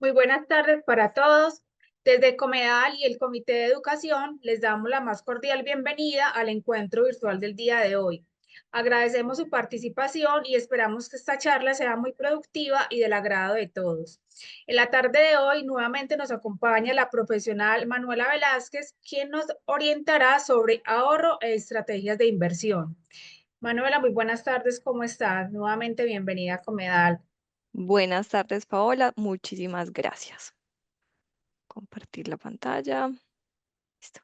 Muy buenas tardes para todos. Desde Comedal y el Comité de Educación les damos la más cordial bienvenida al encuentro virtual del día de hoy. Agradecemos su participación y esperamos que esta charla sea muy productiva y del agrado de todos. En la tarde de hoy nuevamente nos acompaña la profesional Manuela Velázquez, quien nos orientará sobre ahorro e estrategias de inversión. Manuela, muy buenas tardes, ¿cómo estás? Nuevamente bienvenida a Comedal. Buenas tardes, Paola. Muchísimas gracias. Compartir la pantalla. Listo.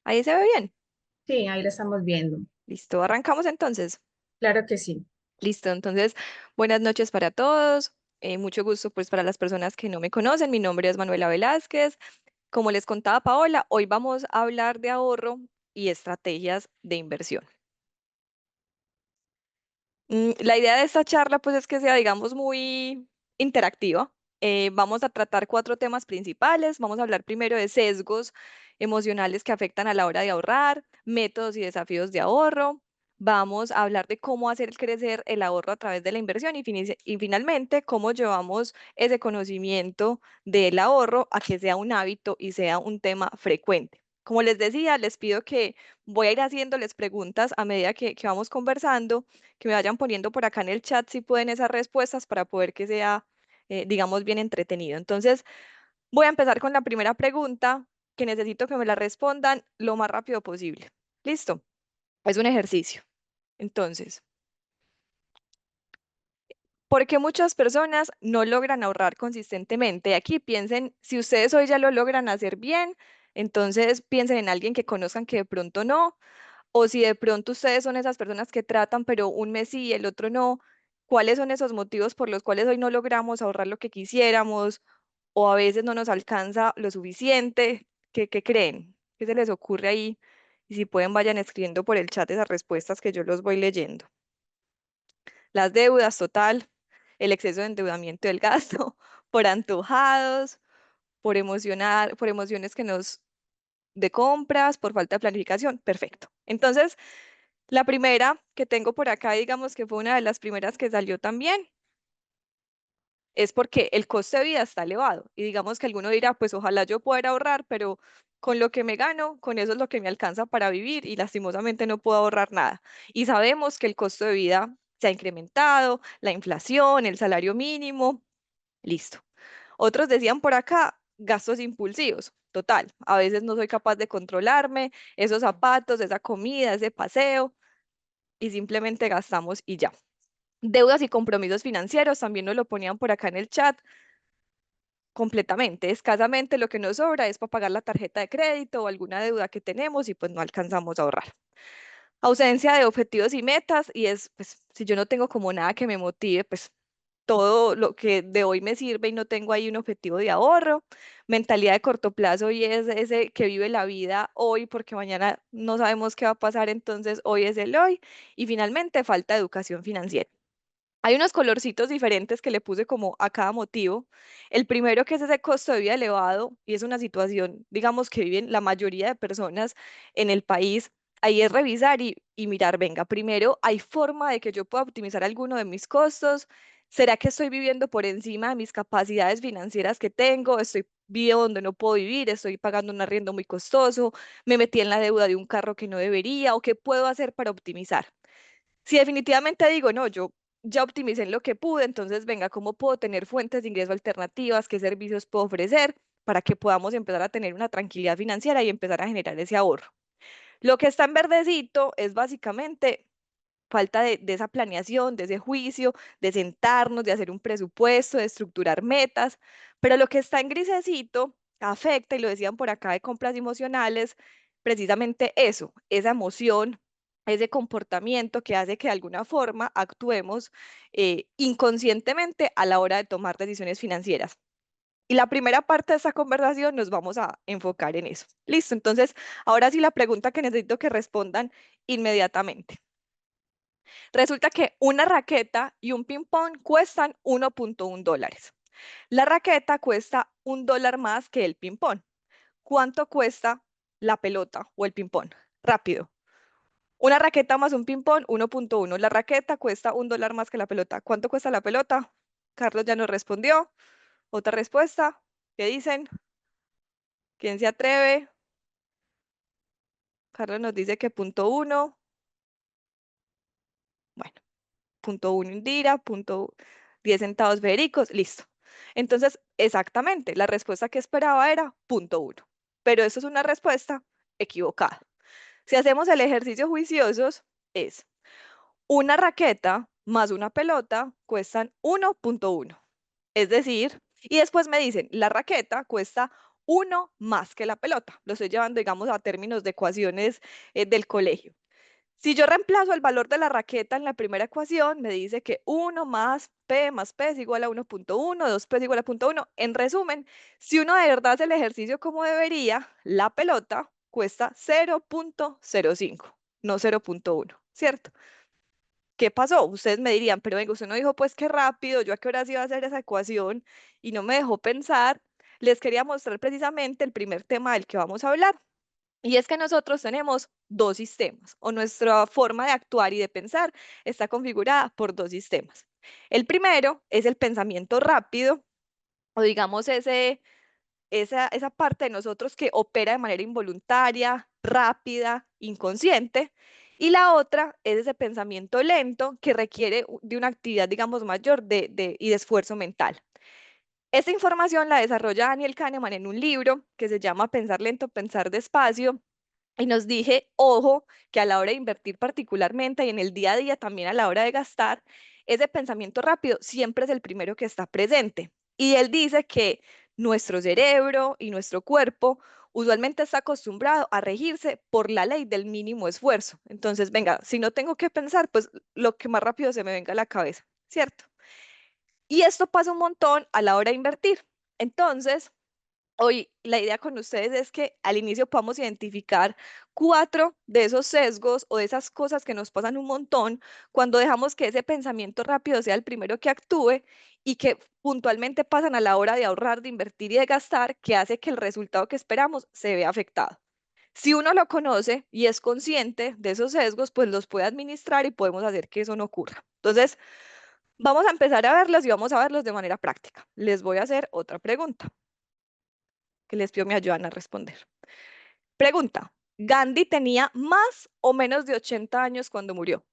Ahí se ve bien. Sí, ahí la estamos viendo. Listo. Arrancamos entonces. Claro que sí. Listo. Entonces, buenas noches para todos. Mucho gusto, pues, para las personas que no me conocen. Mi nombre es Manuela Velázquez. Como les contaba Paola, hoy vamos a hablar de ahorro y estrategias de inversión. La idea de esta charla, pues, es que sea, digamos, muy interactiva. Vamos a tratar cuatro temas principales. Vamos a hablar primero de sesgos emocionales que afectan a la hora de ahorrar, métodos y desafíos de ahorro. Vamos a hablar de cómo hacer crecer el ahorro a través de la inversión y finalmente cómo llevamos ese conocimiento del ahorro a que sea un hábito y sea un tema frecuente. Como les decía, les pido que voy a ir haciéndoles preguntas a medida que vamos conversando, que me vayan poniendo por acá en el chat si pueden esas respuestas para poder que sea, digamos, bien entretenido. Entonces, voy a empezar con la primera pregunta que necesito que me la respondan lo más rápido posible. ¿Listo? Es un ejercicio. Entonces, ¿por qué muchas personas no logran ahorrar consistentemente? Aquí piensen, si ustedes hoy ya lo logran hacer bien, entonces piensen en alguien que conozcan que de pronto no. O si de pronto ustedes son esas personas que tratan, pero un mes sí y el otro no, ¿cuáles son esos motivos por los cuales hoy no logramos ahorrar lo que quisiéramos? O a veces no nos alcanza lo suficiente. ¿Qué creen? ¿Qué se les ocurre ahí? Y si pueden, vayan escribiendo por el chat esas respuestas que yo los voy leyendo. Las deudas, total, el exceso de endeudamiento del gasto, por antojados, por emociones que nos de compras, por falta de planificación. Perfecto. Entonces, la primera que tengo por acá, digamos que fue una de las primeras que salió también, es porque el coste de vida está elevado. Y digamos que alguno dirá, pues ojalá yo pueda ahorrar, pero con lo que me gano, con eso es lo que me alcanza para vivir y lastimosamente no puedo ahorrar nada. Y sabemos que el costo de vida se ha incrementado, la inflación, el salario mínimo, listo. Otros decían por acá, gastos impulsivos. Total, a veces no soy capaz de controlarme, esos zapatos, esa comida, ese paseo, y simplemente gastamos y ya. Deudas y compromisos financieros, también nos lo ponían por acá en el chat, completamente. Escasamente lo que nos sobra es para pagar la tarjeta de crédito o alguna deuda que tenemos y pues no alcanzamos a ahorrar. Ausencia de objetivos y metas, y es, pues, si yo no tengo como nada que me motive, pues todo lo que de hoy me sirve y no tengo ahí un objetivo de ahorro. Mentalidad de corto plazo y es ese que vive la vida hoy porque mañana no sabemos qué va a pasar, entonces hoy es el hoy. Y finalmente, falta de educación financiera. Hay unos colorcitos diferentes que le puse como a cada motivo. El primero que es ese costo de vida elevado y es una situación, digamos, que viven la mayoría de personas en el país. Ahí es revisar y mirar, venga, primero, ¿hay forma de que yo pueda optimizar alguno de mis costos? ¿Será que estoy viviendo por encima de mis capacidades financieras que tengo? ¿Estoy viviendo donde no puedo vivir? ¿Estoy pagando un arriendo muy costoso? ¿Me metí en la deuda de un carro que no debería? ¿O qué puedo hacer para optimizar? Si definitivamente digo, no, yo ya optimicé en lo que pude, entonces venga, ¿cómo puedo tener fuentes de ingreso alternativas? ¿Qué servicios puedo ofrecer para que podamos empezar a tener una tranquilidad financiera y empezar a generar ese ahorro? Lo que está en verdecito es básicamente falta de esa planeación, de ese juicio, de sentarnos, de hacer un presupuesto, de estructurar metas, pero lo que está en grisecito afecta, y lo decían por acá de compras emocionales, precisamente eso, esa emoción, ese comportamiento que hace que de alguna forma actuemos inconscientemente a la hora de tomar decisiones financieras. Y la primera parte de esta conversación nos vamos a enfocar en eso. Listo, entonces, ahora sí la pregunta que necesito que respondan inmediatamente. Resulta que una raqueta y un ping-pong cuestan $1.1. La raqueta cuesta $1 más que el ping-pong. ¿Cuánto cuesta la pelota o el ping-pong? Rápido. Una raqueta más un ping-pong, 1.1. La raqueta cuesta $1 más que la pelota. ¿Cuánto cuesta la pelota? Carlos ya nos respondió. Otra respuesta, ¿qué dicen? ¿Quién se atreve? Carlos nos dice que punto uno. Bueno, punto uno Indira, punto 10 centavos Federicos, listo. Entonces, exactamente, la respuesta que esperaba era punto uno. Pero eso es una respuesta equivocada. Si hacemos el ejercicio juiciosos, es una raqueta más una pelota cuestan 1.1. Es decir, y después me dicen, la raqueta cuesta uno más que la pelota. Lo estoy llevando, digamos, a términos de ecuaciones del colegio. Si yo reemplazo el valor de la raqueta en la primera ecuación, me dice que 1 más P es igual a 1.1, 2P es igual a 0.1. En resumen, si uno de verdad hace el ejercicio como debería, la pelota cuesta 0.05, no 0.1, ¿cierto? ¿Qué pasó? Ustedes me dirían, pero venga, usted no dijo pues qué rápido, yo a qué horas iba a hacer esa ecuación y no me dejó pensar. Les quería mostrar precisamente el primer tema del que vamos a hablar. Y es que nosotros tenemos dos sistemas, o nuestra forma de actuar y de pensar está configurada por dos sistemas. El primero es el pensamiento rápido, o digamos esa parte de nosotros que opera de manera involuntaria, rápida, inconsciente, y la otra es ese pensamiento lento que requiere de una actividad, digamos, mayor y de esfuerzo mental. Esta información la desarrolla Daniel Kahneman en un libro que se llama Pensar lento, pensar despacio, y nos dije, ojo, que a la hora de invertir particularmente y en el día a día también a la hora de gastar, ese pensamiento rápido siempre es el primero que está presente. Y él dice que nuestro cerebro y nuestro cuerpo usualmente está acostumbrado a regirse por la ley del mínimo esfuerzo. Entonces, venga, si no tengo que pensar, pues lo que más rápido se me venga a la cabeza, ¿cierto? Y esto pasa un montón a la hora de invertir. Entonces, hoy la idea con ustedes es que al inicio podamos identificar cuatro de esos sesgos o de esas cosas que nos pasan un montón cuando dejamos que ese pensamiento rápido sea el primero que actúe y que puntualmente pasan a la hora de ahorrar, de invertir y de gastar, que hace que el resultado que esperamos se vea afectado. Si uno lo conoce y es consciente de esos sesgos, pues los puede administrar y podemos hacer que eso no ocurra. Entonces, vamos a empezar a verlos y vamos a verlos de manera práctica. Les voy a hacer otra pregunta que les pido me ayudan a responder. Pregunta, ¿Gandhi tenía más o menos de 80 años cuando murió?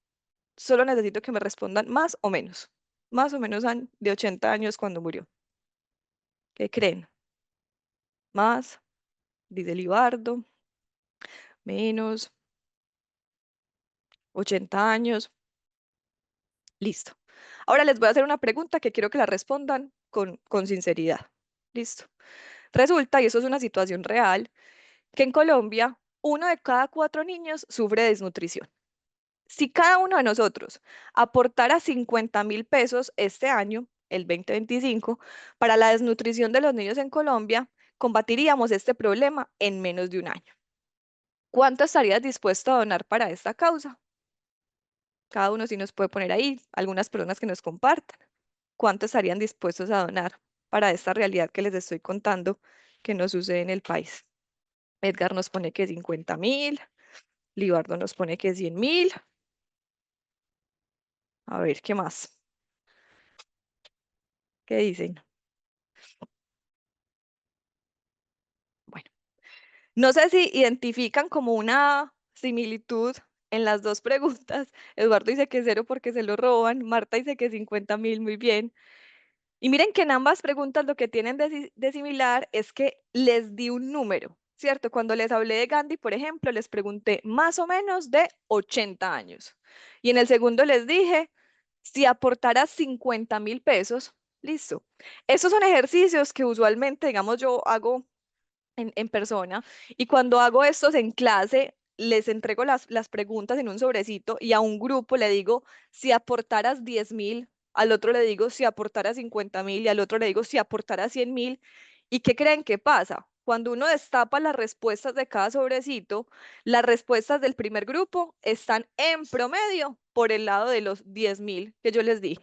Solo necesito que me respondan más o menos. Más o menos de 80 años cuando murió. ¿Qué creen? Más, dice Libardo, menos, 80 años. Listo. Ahora les voy a hacer una pregunta que quiero que la respondan con sinceridad. Listo. Resulta, y eso es una situación real, que en Colombia uno de cada cuatro niños sufre de desnutrición. Si cada uno de nosotros aportara 50.000 pesos este año, el 2025, para la desnutrición de los niños en Colombia, combatiríamos este problema en menos de un año. ¿Cuánto estarías dispuesto a donar para esta causa? Cada uno sí nos puede poner ahí, algunas personas que nos compartan. ¿Cuánto estarían dispuestos a donar para esta realidad que les estoy contando que nos sucede en el país? Edgar nos pone que 50.000, Libardo nos pone que 100.000. A ver, ¿qué más? ¿Qué dicen? Bueno, no sé si identifican como una similitud en las dos preguntas. Eduardo dice que cero porque se lo roban, Marta dice que 50.000, muy bien. Y miren que en ambas preguntas lo que tienen de similar es que les di un número, ¿cierto? Cuando les hablé de Gandhi, por ejemplo, les pregunté más o menos de 80 años. Y en el segundo les dije, si aportara 50.000 pesos, listo. Esos son ejercicios que usualmente, digamos, yo hago en persona. Y cuando hago estos en clase, les entrego las preguntas en un sobrecito y a un grupo le digo, si aportaras 10.000, al otro le digo, si aportaras 50.000 y al otro le digo, si aportaras 100.000. ¿Y qué creen que pasa? Cuando uno destapa las respuestas de cada sobrecito, las respuestas del primer grupo están en promedio por el lado de los 10.000 que yo les di.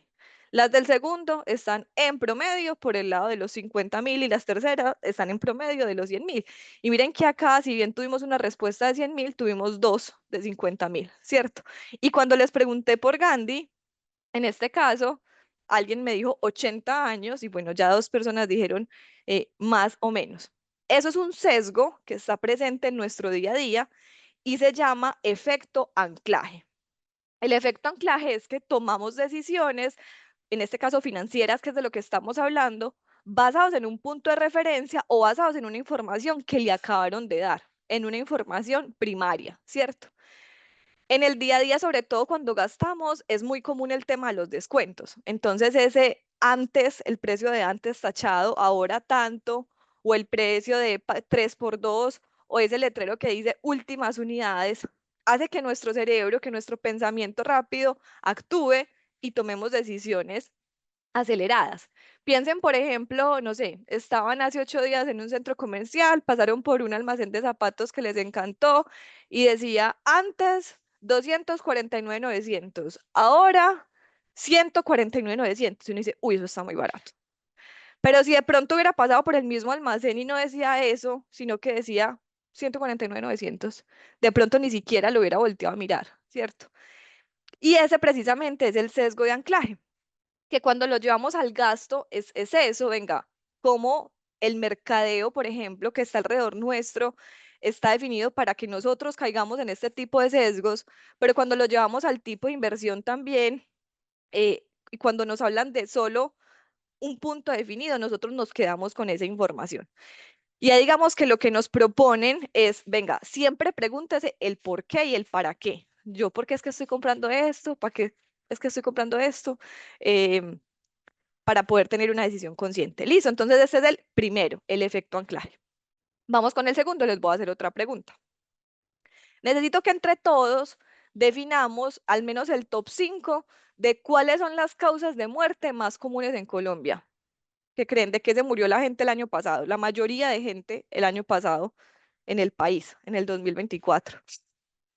Las del segundo están en promedio por el lado de los 50.000 y las terceras están en promedio de los 100.000. Y miren que acá, si bien tuvimos una respuesta de 100.000, tuvimos dos de 50.000, ¿cierto? Y cuando les pregunté por Gandhi, en este caso, alguien me dijo 80 años y bueno, ya dos personas dijeron más o menos. Eso es un sesgo que está presente en nuestro día a día y se llama efecto anclaje. El efecto anclaje es que tomamos decisiones, en este caso financieras, que es de lo que estamos hablando, basados en un punto de referencia o basados en una información que le acabaron de dar, en una información primaria, ¿cierto? En el día a día, sobre todo cuando gastamos, es muy común el tema de los descuentos. Entonces, ese antes, el precio de antes tachado, ahora tanto, o el precio de 3 por 2, o ese letrero que dice últimas unidades, hace que nuestro cerebro, que nuestro pensamiento rápido actúe y tomemos decisiones aceleradas. Piensen, por ejemplo, no sé, estaban hace 8 días en un centro comercial, pasaron por un almacén de zapatos que les encantó y decía, antes 249,900, ahora 149,900. Y uno dice, uy, eso está muy barato. Pero si de pronto hubiera pasado por el mismo almacén y no decía eso, sino que decía 149,900, de pronto ni siquiera lo hubiera volteado a mirar, ¿cierto? Y ese precisamente es el sesgo de anclaje, que cuando lo llevamos al gasto es eso, venga, como el mercadeo, por ejemplo, que está alrededor nuestro, está definido para que nosotros caigamos en este tipo de sesgos, pero cuando lo llevamos al tipo de inversión también, y cuando nos hablan de solo un punto definido, nosotros nos quedamos con esa información. Y ya digamos que lo que nos proponen es, venga, siempre pregúntese el por qué y el para qué. Yo, ¿por qué es que estoy comprando esto? ¿Para qué es que estoy comprando esto? Em, para poder tener una decisión consciente. Listo, entonces ese es el primero, el efecto anclaje. Vamos con el segundo, les voy a hacer otra pregunta. Necesito que entre todos definamos al menos el top 5 de cuáles son las causas de muerte más comunes en Colombia. ¿Qué creen? ¿De qué se murió la gente el año pasado? La mayoría de gente el año pasado en el país, en el 2024.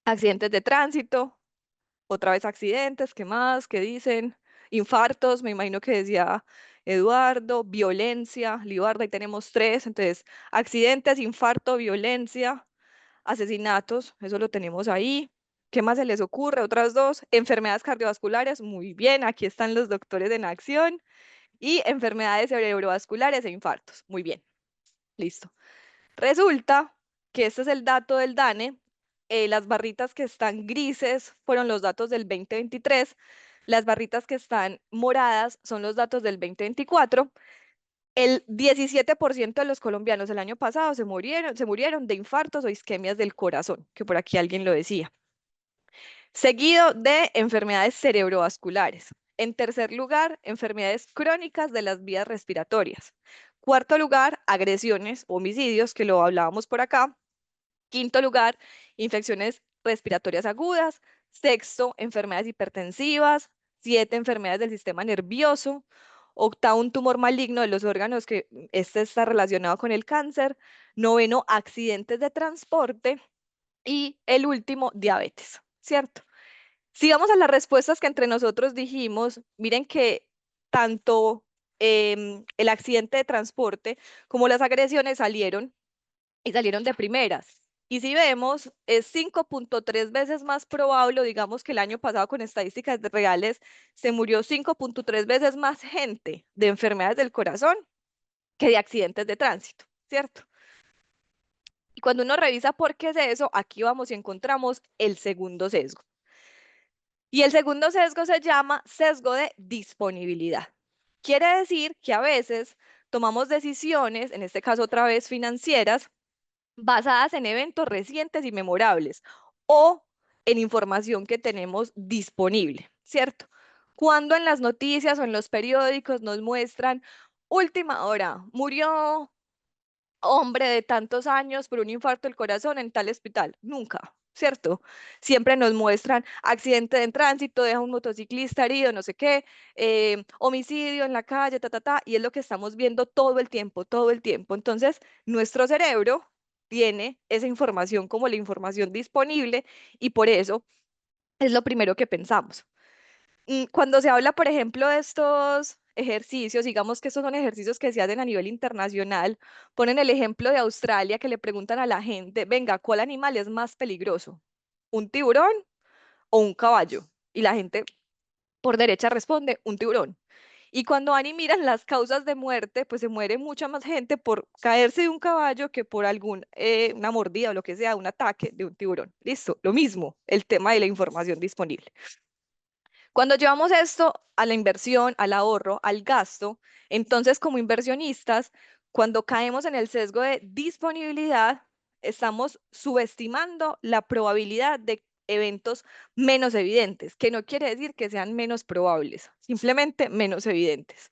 Accidentes de tránsito, otra vez accidentes, ¿qué más? ¿Qué dicen? Infartos, me imagino que decía Eduardo, violencia, Libarda, ahí tenemos tres, entonces accidentes, infarto, violencia, asesinatos, eso lo tenemos ahí. ¿Qué más se les ocurre? Otras dos, enfermedades cardiovasculares, muy bien, aquí están los doctores en acción, y enfermedades cerebrovasculares e infartos, muy bien, listo. Resulta que este es el dato del DANE. Las barritas que están grises fueron los datos del 2023. Las barritas que están moradas son los datos del 2024. El 17% de los colombianos el año pasado se murieron de infartos o isquemias del corazón, que por aquí alguien lo decía. Seguido de enfermedades cerebrovasculares. En tercer lugar, enfermedades crónicas de las vías respiratorias. Cuarto lugar, agresiones, homicidios, que lo hablábamos por acá. Quinto lugar, infecciones respiratorias agudas. Sexto, enfermedades hipertensivas. Siete, enfermedades del sistema nervioso. Octavo, un tumor maligno de los órganos, que este está relacionado con el cáncer. Noveno, accidentes de transporte. Y el último, diabetes, ¿cierto? Si vamos a las respuestas que entre nosotros dijimos, miren que tanto el accidente de transporte como las agresiones salieron y salieron de primeras. Y si vemos, es 5,3 veces más probable, o digamos que el año pasado con estadísticas reales se murió 5,3 veces más gente de enfermedades del corazón que de accidentes de tránsito, ¿cierto? Y cuando uno revisa por qué es eso, aquí vamos y encontramos el segundo sesgo. Y el segundo sesgo se llama sesgo de disponibilidad. Quiere decir que a veces tomamos decisiones, en este caso otra vez financieras, basadas en eventos recientes y memorables o en información que tenemos disponible, ¿cierto? Cuando en las noticias o en los periódicos nos muestran última hora, murió hombre de tantos años por un infarto del corazón en tal hospital. Nunca, ¿cierto? Siempre nos muestran accidente en tránsito, deja un motociclista herido, no sé qué, homicidio en la calle, ta, ta, ta, y es lo que estamos viendo todo el tiempo, todo el tiempo. Entonces, nuestro cerebro tiene esa información como la información disponible y por eso es lo primero que pensamos. Cuando se habla, por ejemplo, de estos ejercicios, digamos que estos son ejercicios que se hacen a nivel internacional, ponen el ejemplo de Australia que le preguntan a la gente, venga, ¿cuál animal es más peligroso? ¿Un tiburón o un caballo? Y la gente por derecha responde, un tiburón. Y cuando van y miran las causas de muerte, pues se muere mucha más gente por caerse de un caballo que por una mordida o lo que sea, un ataque de un tiburón. Listo, lo mismo, el tema de la información disponible. Cuando llevamos esto a la inversión, al ahorro, al gasto, entonces como inversionistas, cuando caemos en el sesgo de disponibilidad, estamos subestimando la probabilidad de eventos menos evidentes, que no quiere decir que sean menos probables, simplemente menos evidentes.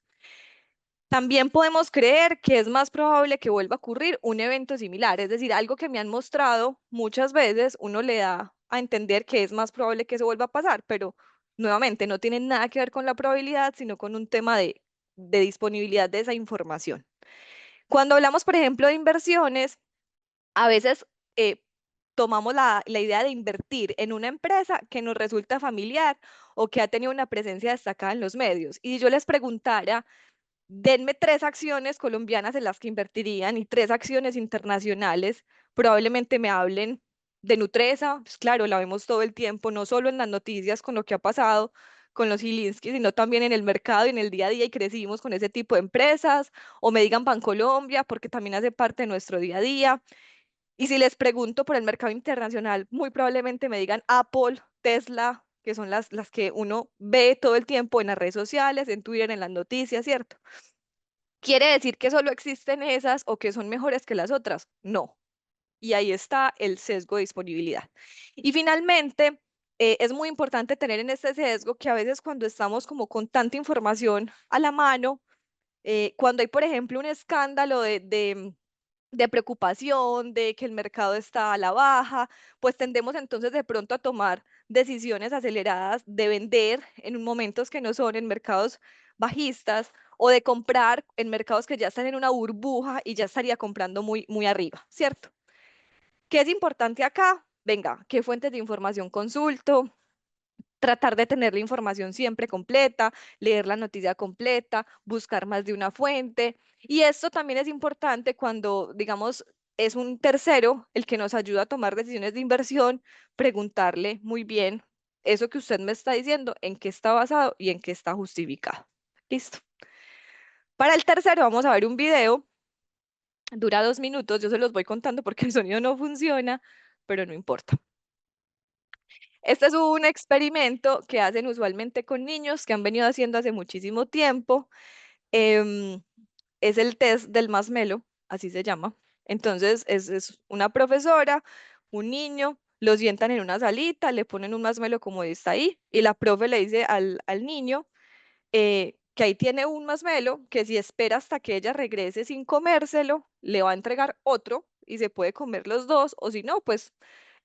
También podemos creer que es más probable que vuelva a ocurrir un evento similar, es decir, algo que me han mostrado muchas veces, uno le da a entender que es más probable que eso vuelva a pasar, pero nuevamente no tiene nada que ver con la probabilidad, sino con un tema de disponibilidad de esa información. Cuando hablamos, por ejemplo, de inversiones, a veces tomamos la idea de invertir en una empresa que nos resulta familiar o que ha tenido una presencia destacada en los medios. Y si yo les preguntara, denme 3 acciones colombianas en las que invertirían y 3 acciones internacionales, probablemente me hablen de Nutresa, pues claro, la vemos todo el tiempo, no solo en las noticias con lo que ha pasado con los Gilinski, sino también en el mercado y en el día a día y crecimos con ese tipo de empresas, o me digan Bancolombia, porque también hace parte de nuestro día a día. Y si les pregunto por el mercado internacional, muy probablemente me digan Apple, Tesla, que son las que uno ve todo el tiempo en las redes sociales, en Twitter, en las noticias, ¿cierto? ¿Quiere decir que solo existen esas o que son mejores que las otras? No. Y ahí está el sesgo de disponibilidad. Y finalmente, es muy importante tener en este sesgo que a veces cuando estamos como con tanta información a la mano, cuando hay, por ejemplo, un escándalo de preocupación, de que el mercado está a la baja, pues tendemos entonces de pronto a tomar decisiones aceleradas de vender en momentos que no son en mercados bajistas o de comprar en mercados que ya están en una burbuja y ya estaría comprando muy, muy arriba, ¿cierto? ¿Qué es importante acá? Venga, ¿qué fuentes de información consulto? Tratar de tener la información siempre completa, leer la noticia completa, buscar más de una fuente. Y esto también es importante cuando, digamos, es un tercero el que nos ayuda a tomar decisiones de inversión, preguntarle muy bien eso que usted me está diciendo, en qué está basado y en qué está justificado. Listo. Para el tercero vamos a ver un video, dura 2 minutos, yo se los voy contando porque el sonido no funciona, pero no importa. Este es un experimento que hacen usualmente con niños que han venido haciendo hace muchísimo tiempo. Em, es el test del masmelo, así se llama. Entonces, es una profesora, un niño, lo sientan en una salita, le ponen un masmelo como está ahí, y la profe le dice al niño que ahí tiene un masmelo, que si espera hasta que ella regrese sin comérselo, le va a entregar otro y se puede comer los dos, o si no, pues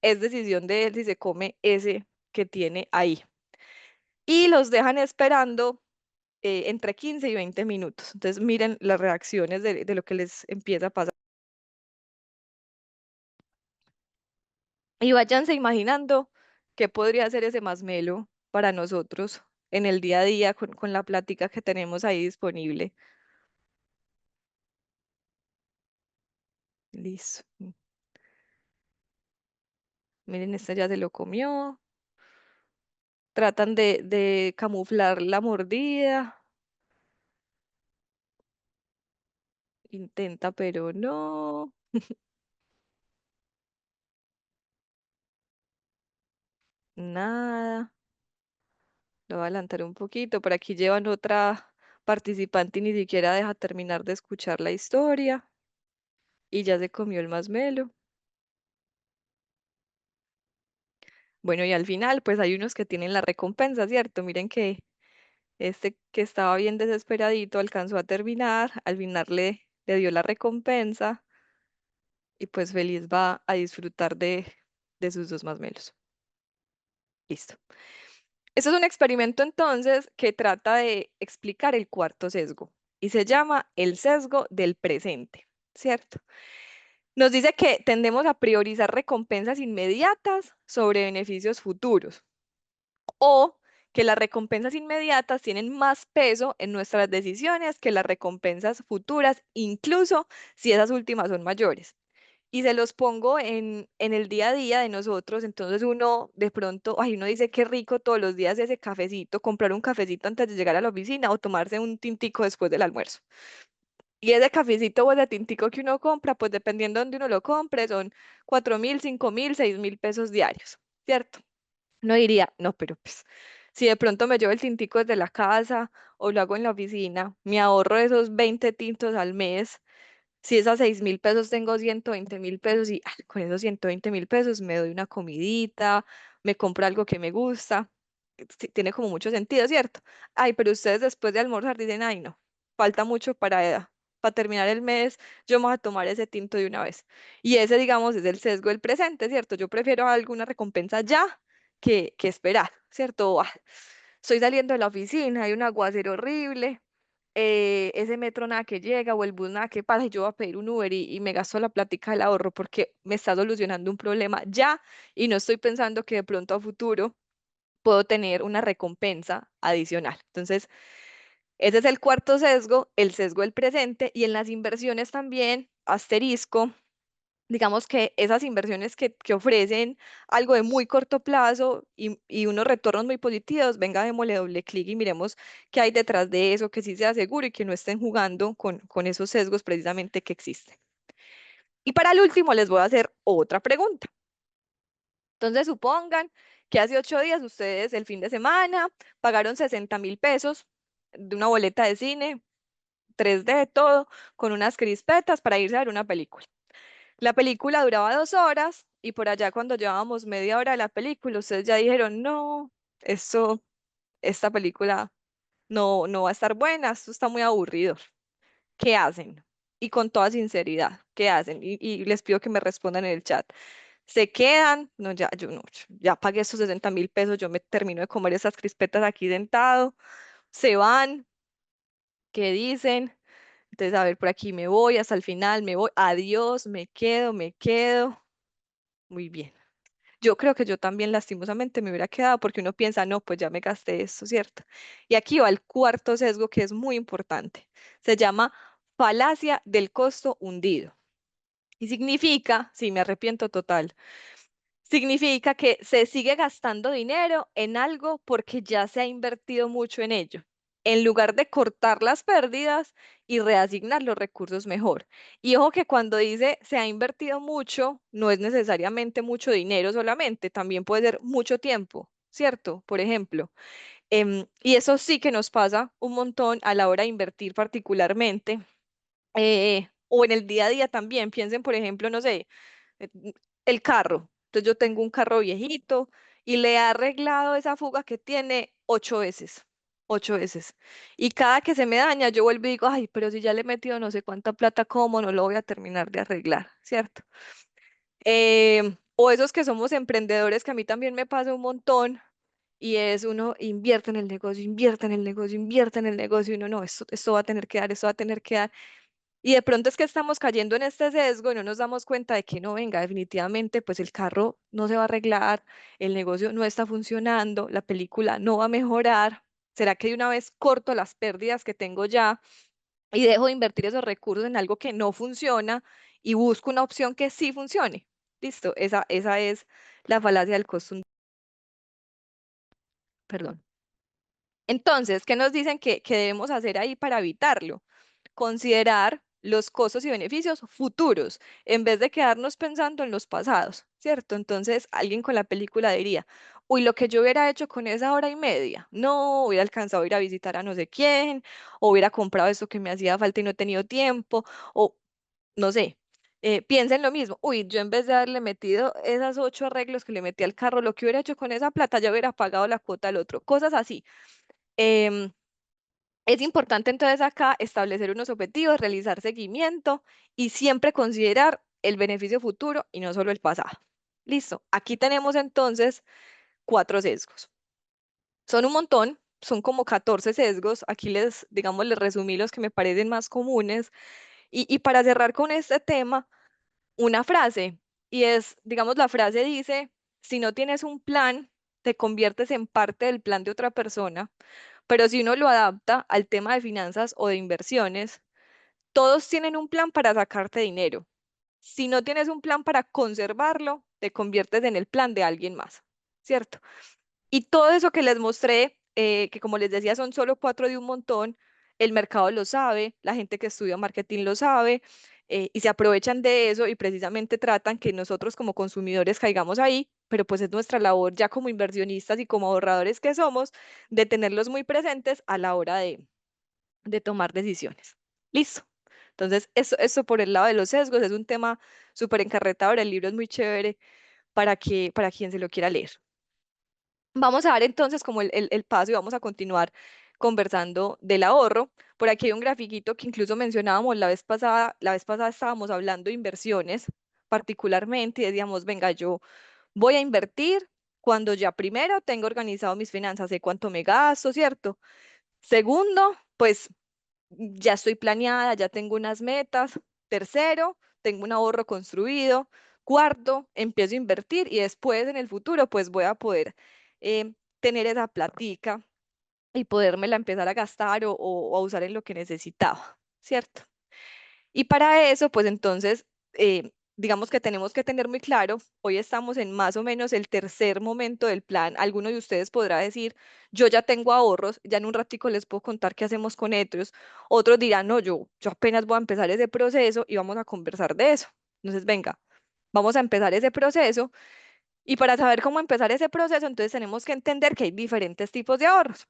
es decisión de él si se come ese que tiene ahí. Y los dejan esperando entre 15 y 20 minutos. Entonces miren las reacciones de lo que les empieza a pasar. Y váyanse imaginando qué podría ser ese masmelo para nosotros en el día a día con la plática que tenemos ahí disponible. Listo. Miren, esta ya se lo comió. Tratan de camuflar la mordida. Intenta, pero no. Nada. Lo voy a adelantar un poquito. Por aquí llevan otra participante y ni siquiera deja terminar de escuchar la historia. Y ya se comió el masmelo. Bueno, y al final, pues hay unos que tienen la recompensa, ¿cierto? Miren que este que estaba bien desesperadito alcanzó a terminar. Al final le dio la recompensa. Y pues feliz va a disfrutar de sus 2 masmelos. Listo. Este es un experimento entonces que trata de explicar el cuarto sesgo y se llama el sesgo del presente, ¿cierto? Nos dice que tendemos a priorizar recompensas inmediatas sobre beneficios futuros o que las recompensas inmediatas tienen más peso en nuestras decisiones que las recompensas futuras, incluso si esas últimas son mayores. y se los pongo en el día a día de nosotros, entonces uno de pronto, ay, uno dice qué rico todos los días ese cafecito, comprar un cafecito antes de llegar a la oficina o tomarse un tintico después del almuerzo. Y ese cafecito o ese tintico que uno compra, pues dependiendo de donde uno lo compre, son 4.000, 5.000, 6.000 pesos diarios, ¿cierto? No diría, no, pero pues si de pronto me llevo el tintico desde la casa o lo hago en la oficina, me ahorro esos 20 tintos al mes. Si es a 6.000 pesos, tengo 120.000 pesos y con esos 120.000 pesos me doy una comidita, me compro algo que me gusta. Sí, tiene como mucho sentido, ¿cierto? Ay, pero ustedes después de almorzar dicen, ay, no, falta mucho para terminar el mes, yo me voy a tomar ese tinto de una vez. Y ese, digamos, es el sesgo del presente, ¿cierto? Yo prefiero alguna recompensa ya que esperar, ¿cierto? Estoy saliendo de la oficina, hay un aguacero horrible, ese metro nada que llega o el bus nada que pasa y yo voy a pedir un Uber y me gasto la plática del ahorro porque me está solucionando un problema ya y no estoy pensando que de pronto a futuro puedo tener una recompensa adicional. Entonces, ese es el cuarto sesgo, el sesgo del presente y en las inversiones también, asterisco. Digamos que esas inversiones que ofrecen algo de muy corto plazo y unos retornos muy positivos, venga, démosle doble clic y miremos qué hay detrás de eso, que sí sea seguro y que no estén jugando con esos sesgos precisamente que existen. Y para el último les voy a hacer otra pregunta. Entonces, supongan que hace 8 días ustedes el fin de semana pagaron 60.000 pesos de una boleta de cine, 3D, todo, con unas crispetas para irse a ver una película. La película duraba 2 horas y por allá cuando llevábamos media hora de la película, ustedes ya dijeron, no, esto, esta película no va a estar buena, esto está muy aburrido. ¿Qué hacen? Y con toda sinceridad, ¿qué hacen? Y les pido que me respondan en el chat. ¿Se quedan? No, ya, yo no, ya pagué esos 60.000 pesos, yo me termino de comer esas crispetas aquí sentado. ¿Se van? ¿Qué dicen? Entonces, a ver, por aquí me voy hasta el final, me voy. Adiós, me quedo, me quedo. Muy bien. Yo creo que yo también lastimosamente me hubiera quedado porque uno piensa, no, pues ya me gasté esto, ¿cierto? Y aquí va el cuarto sesgo que es muy importante. Se llama falacia del costo hundido. Y significa, sí, me arrepiento total, significa que se sigue gastando dinero en algo porque ya se ha invertido mucho en ello, en lugar de cortar las pérdidas y reasignar los recursos mejor. Y ojo que cuando dice se ha invertido mucho, no es necesariamente mucho dinero solamente, también puede ser mucho tiempo, ¿cierto? Por ejemplo. Y eso sí que nos pasa un montón a la hora de invertir particularmente, o en el día a día también. Piensen, por ejemplo, no sé, el carro. Entonces yo tengo un carro viejito y le he arreglado esa fuga que tiene 8 veces, 8 veces. Y cada que se me daña, yo vuelvo y digo, ay, pero si ya le he metido no sé cuánta plata, ¿cómo no lo voy a terminar de arreglar? ¿Cierto? O esos que somos emprendedores, que a mí también me pasa un montón, y es uno invierte en el negocio, invierte en el negocio, invierte en el negocio, y uno no, esto va a tener que dar, esto va a tener que dar. Y de pronto es que estamos cayendo en este sesgo y no nos damos cuenta de que no venga, definitivamente, pues el carro no se va a arreglar, el negocio no está funcionando, la película no va a mejorar. ¿Será que de una vez corto las pérdidas que tengo ya y dejo de invertir esos recursos en algo que no funciona y busco una opción que sí funcione? Listo, esa es la falacia del costo. Perdón. Entonces, ¿qué nos dicen que debemos hacer ahí para evitarlo? Considerar los costos y beneficios futuros en vez de quedarnos pensando en los pasados, ¿cierto? Entonces, alguien con la película diría, uy, lo que yo hubiera hecho con esa hora y media, no hubiera alcanzado a ir a visitar a no sé quién, o hubiera comprado esto que me hacía falta y no he tenido tiempo, o no sé. Piensen lo mismo, uy, yo en vez de haberle metido esas 8 arreglos que le metí al carro, lo que hubiera hecho con esa plata, ya hubiera pagado la cuota al otro, cosas así. Em, es importante entonces acá establecer unos objetivos, realizar seguimiento y siempre considerar el beneficio futuro y no solo el pasado. Listo. Aquí tenemos entonces 4 sesgos. Son un montón, son como 14 sesgos. Aquí les, digamos, les resumí los que me parecen más comunes. Y para cerrar con este tema, una frase. Y es, digamos, la frase dice, si no tienes un plan, te conviertes en parte del plan de otra persona. Pero si uno lo adapta al tema de finanzas o de inversiones, todos tienen un plan para sacarte dinero. Si no tienes un plan para conservarlo, te conviertes en el plan de alguien más, ¿cierto? Y todo eso que les mostré, que como les decía son solo 4 de un montón, el mercado lo sabe, la gente que estudia marketing lo sabe, y se aprovechan de eso y precisamente tratan que nosotros como consumidores caigamos ahí, pero pues es nuestra labor ya como inversionistas y como ahorradores que somos, de tenerlos muy presentes a la hora de tomar decisiones. Listo. Entonces, eso por el lado de los sesgos es un tema súper encarretador. El libro es muy chévere para quien se lo quiera leer. Vamos a dar entonces como el paso y vamos a continuar conversando del ahorro. Por aquí hay un grafiquito que incluso mencionábamos la vez pasada. La vez pasada estábamos hablando de inversiones particularmente y decíamos, venga, yo voy a invertir cuando ya primero tengo organizado mis finanzas, sé cuánto me gasto, ¿cierto? Segundo, pues ya estoy planeada, ya tengo unas metas. Tercero, tengo un ahorro construido. Cuarto, empiezo a invertir y después en el futuro pues voy a poder tener esa platica y podérmela empezar a gastar o a usar en lo que necesitaba, ¿cierto? Y para eso, pues entonces, digamos que tenemos que tener muy claro, hoy estamos en más o menos el tercer momento del plan. Alguno de ustedes podrá decir, yo ya tengo ahorros, ya en un ratico les puedo contar qué hacemos con ellos. Otros dirán, no, yo apenas voy a empezar ese proceso y vamos a conversar de eso. Entonces, venga, vamos a empezar ese proceso. Y para saber cómo empezar ese proceso, entonces tenemos que entender que hay diferentes tipos de ahorros.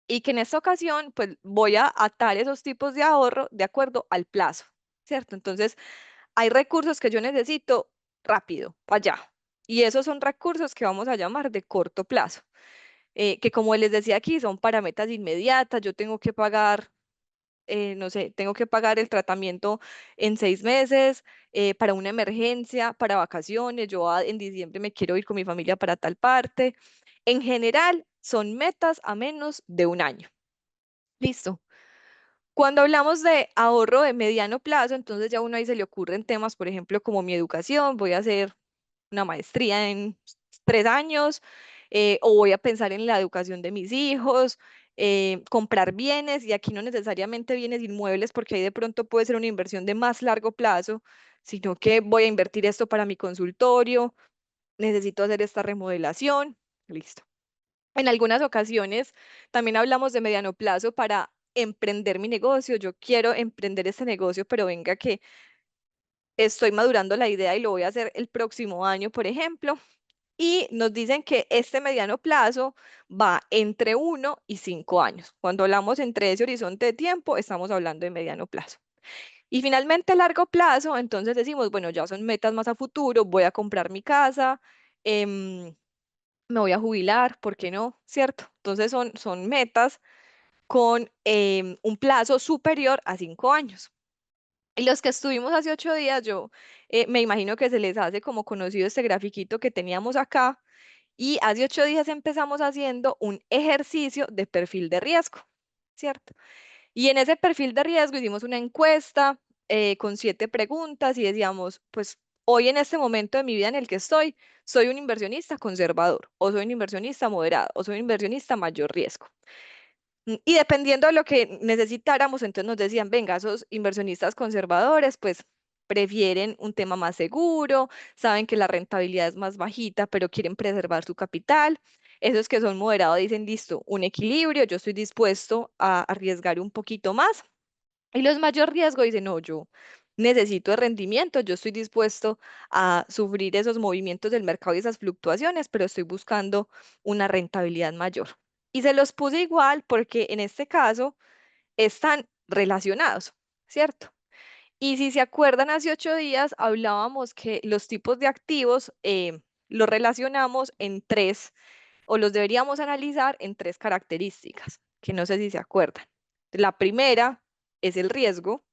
Y que en esta ocasión, pues voy a atar esos tipos de ahorro de acuerdo al plazo, ¿cierto? Entonces, hay recursos que yo necesito rápido, allá. Y esos son recursos que vamos a llamar de corto plazo, que como les decía aquí, son para metas inmediatas. Yo tengo que pagar, no sé, tengo que pagar el tratamiento en 6 meses, para una emergencia, para vacaciones. Yo en diciembre me quiero ir con mi familia para tal parte. En general, son metas a menos de un año. Listo. Cuando hablamos de ahorro de mediano plazo, entonces ya uno ahí se le ocurren temas, por ejemplo, como mi educación, voy a hacer una maestría en 3 años, o voy a pensar en la educación de mis hijos, comprar bienes, y aquí no necesariamente bienes inmuebles, porque ahí de pronto puede ser una inversión de más largo plazo, sino que voy a invertir esto para mi consultorio, necesito hacer esta remodelación, listo. En algunas ocasiones también hablamos de mediano plazo para emprender mi negocio. Yo quiero emprender este negocio, pero venga que estoy madurando la idea y lo voy a hacer el próximo año, por ejemplo. Y nos dicen que este mediano plazo va entre 1 y 5 años. Cuando hablamos entre ese horizonte de tiempo, estamos hablando de mediano plazo. Y finalmente, largo plazo, entonces decimos, bueno, ya son metas más a futuro, voy a comprar mi casa, em, me voy a jubilar, ¿por qué no? ¿Cierto? Entonces son metas con un plazo superior a 5 años. Y los que estuvimos hace 8 días, yo me imagino que se les hace como conocido este grafiquito que teníamos acá. Y hace 8 días empezamos haciendo un ejercicio de perfil de riesgo, ¿cierto? Y en ese perfil de riesgo hicimos una encuesta con 7 preguntas y decíamos, pues hoy en este momento de mi vida en el que estoy, soy un inversionista conservador, o soy un inversionista moderado, o soy un inversionista mayor riesgo. Y dependiendo de lo que necesitáramos, entonces nos decían, venga, esos inversionistas conservadores, pues prefieren un tema más seguro, saben que la rentabilidad es más bajita, pero quieren preservar su capital. Esos que son moderados dicen, listo, un equilibrio, yo estoy dispuesto a arriesgar un poquito más. Y los mayor riesgo dicen, no, yo necesito de rendimiento, yo estoy dispuesto a sufrir esos movimientos del mercado y esas fluctuaciones, pero estoy buscando una rentabilidad mayor. Y se los puse igual porque en este caso están relacionados, ¿cierto? Y si se acuerdan, hace 8 días hablábamos que los tipos de activos los relacionamos en tres, o los deberíamos analizar en tres características, que no sé si se acuerdan. La primera es el riesgo,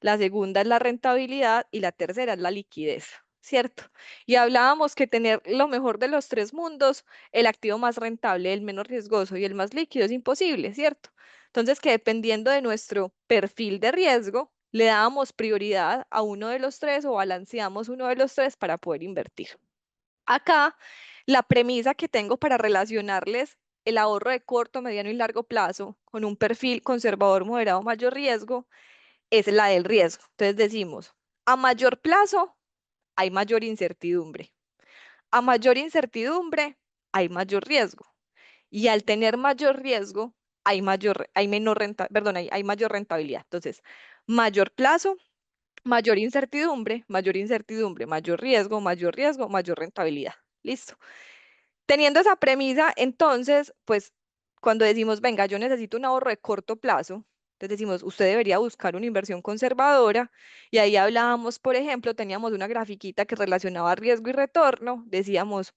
la segunda es la rentabilidad y la tercera es la liquidez, ¿cierto? Y hablábamos que tener lo mejor de los tres mundos, el activo más rentable, el menos riesgoso y el más líquido es imposible, ¿cierto? Entonces, que dependiendo de nuestro perfil de riesgo, le damos prioridad a uno de los tres o balanceamos uno de los tres para poder invertir. Acá, la premisa que tengo para relacionarles el ahorro de corto, mediano y largo plazo con un perfil conservador, moderado, mayor riesgo es la del riesgo. Entonces decimos, A mayor plazo, hay mayor incertidumbre. A mayor incertidumbre, hay mayor riesgo. Y al tener mayor riesgo, hay menor perdón, hay mayor rentabilidad. Entonces, mayor plazo, mayor incertidumbre, mayor riesgo, mayor rentabilidad. Listo. Teniendo esa premisa, entonces, pues cuando decimos, venga, yo necesito un ahorro de corto plazo, entonces decimos, usted debería buscar una inversión conservadora. Y ahí hablábamos, por ejemplo, teníamos una grafiquita que relacionaba riesgo y retorno. Decíamos,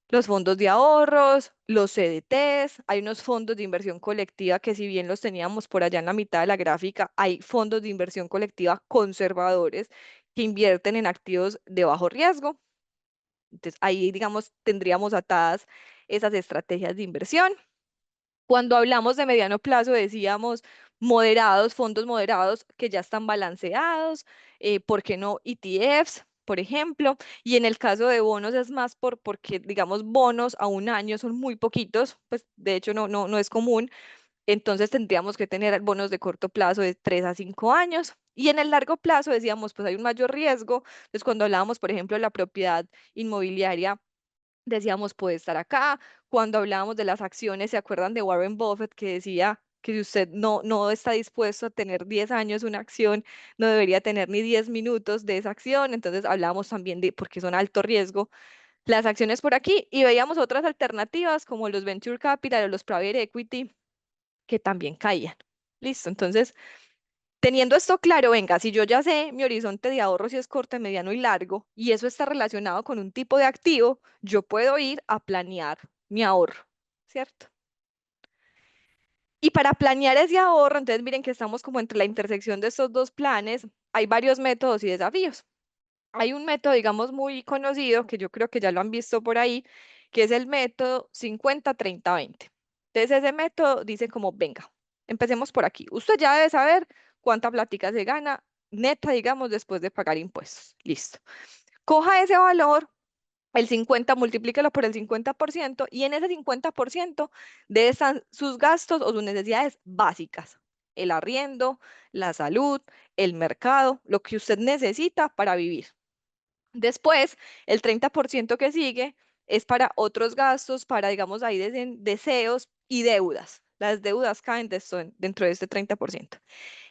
los fondos de ahorros, los CDTs, hay unos fondos de inversión colectiva que si bien los teníamos por allá en la mitad de la gráfica, hay fondos de inversión colectiva conservadores que invierten en activos de bajo riesgo. Entonces ahí, digamos, tendríamos atadas esas estrategias de inversión. Cuando hablamos de mediano plazo, decíamos moderados, fondos moderados que ya están balanceados, ¿por qué no ETFs, por ejemplo? Y en el caso de bonos es más porque, digamos, bonos a un año son muy poquitos, pues de hecho no es común, entonces tendríamos que tener bonos de corto plazo de 3 a 5 años. Y en el largo plazo decíamos, pues hay un mayor riesgo. Entonces cuando hablábamos, por ejemplo, de la propiedad inmobiliaria, decíamos puede estar acá. Cuando hablábamos de las acciones, ¿se acuerdan de Warren Buffett que decía que si usted no está dispuesto a tener 10 años una acción, no debería tener ni 10 minutos de esa acción? Entonces hablábamos también de, porque son alto riesgo, las acciones por aquí y veíamos otras alternativas como los venture capital o los private equity que también caían. Listo, entonces teniendo esto claro, venga, si yo ya sé mi horizonte de ahorro si es corto, mediano y largo, y eso está relacionado con un tipo de activo, yo puedo ir a planear mi ahorro, ¿cierto? Y para planear ese ahorro, entonces miren que estamos como entre la intersección de estos dos planes, hay varios métodos y desafíos. Hay un método, digamos, muy conocido, que yo creo que ya lo han visto por ahí, que es el método 50-30-20. Entonces, ese método dice como, venga, empecemos por aquí. Usted ya debe saber cuánta plática se gana neta, digamos, después de pagar impuestos. Listo. Coja ese valor, el 50, multiplíquelo por el 50%, y en ese 50% de esas, sus gastos o sus necesidades básicas. El arriendo, la salud, el mercado, lo que usted necesita para vivir. Después, el 30% que sigue es para otros gastos, para, digamos, ahí deseos y deudas. Las deudas caen dentro de este 30%.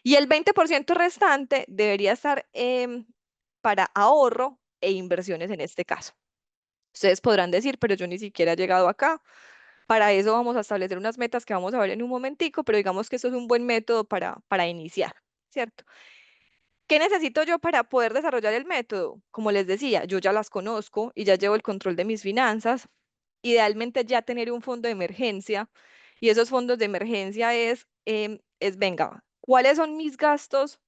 Y el 20% restante debería estar para ahorro e inversiones en este caso. Ustedes podrán decir, pero yo ni siquiera he llegado acá. Para eso vamos a establecer unas metas que vamos a ver en un momentico, pero digamos que eso es un buen método para iniciar, ¿cierto? ¿Qué necesito yo para poder desarrollar el método? Como les decía, yo ya las conozco y ya llevo el control de mis finanzas. Idealmente ya tener un fondo de emergencia, y esos fondos de emergencia venga, ¿cuáles son mis gastos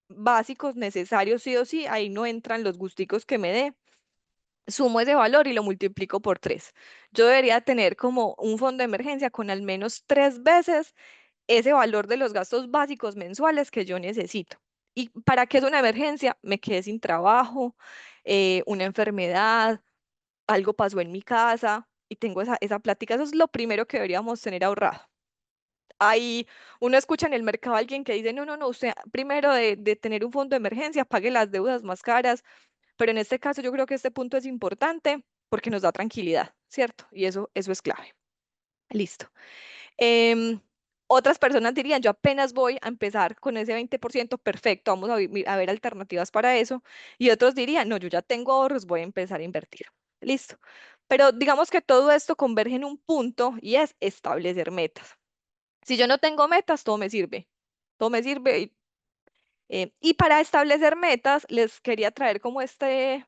básicos necesarios sí o sí? Ahí no entran los gusticos que me dé. Sumo ese valor y lo multiplico por 3. Yo debería tener como un fondo de emergencia con al menos 3 veces ese valor de los gastos básicos mensuales que yo necesito. ¿Y para qué es una emergencia? Me quedé sin trabajo, una enfermedad, algo pasó en mi casa y tengo esa plática. Eso es lo primero que deberíamos tener ahorrado. Ahí uno escucha en el mercado a alguien que dice, no, usted primero de tener un fondo de emergencia, pague las deudas más caras, pero en este caso yo creo que este punto es importante porque nos da tranquilidad, ¿cierto? Y eso es clave. Listo. Em, Otras personas dirían, yo apenas voy a empezar con ese 20%, perfecto, vamos a ver alternativas para eso. Y otros dirían, no, yo ya tengo ahorros, voy a empezar a invertir. Listo. Pero digamos que todo esto converge en un punto y es establecer metas. Si yo no tengo metas, todo me sirve. Todo me sirve. Y para establecer metas, les quería traer como este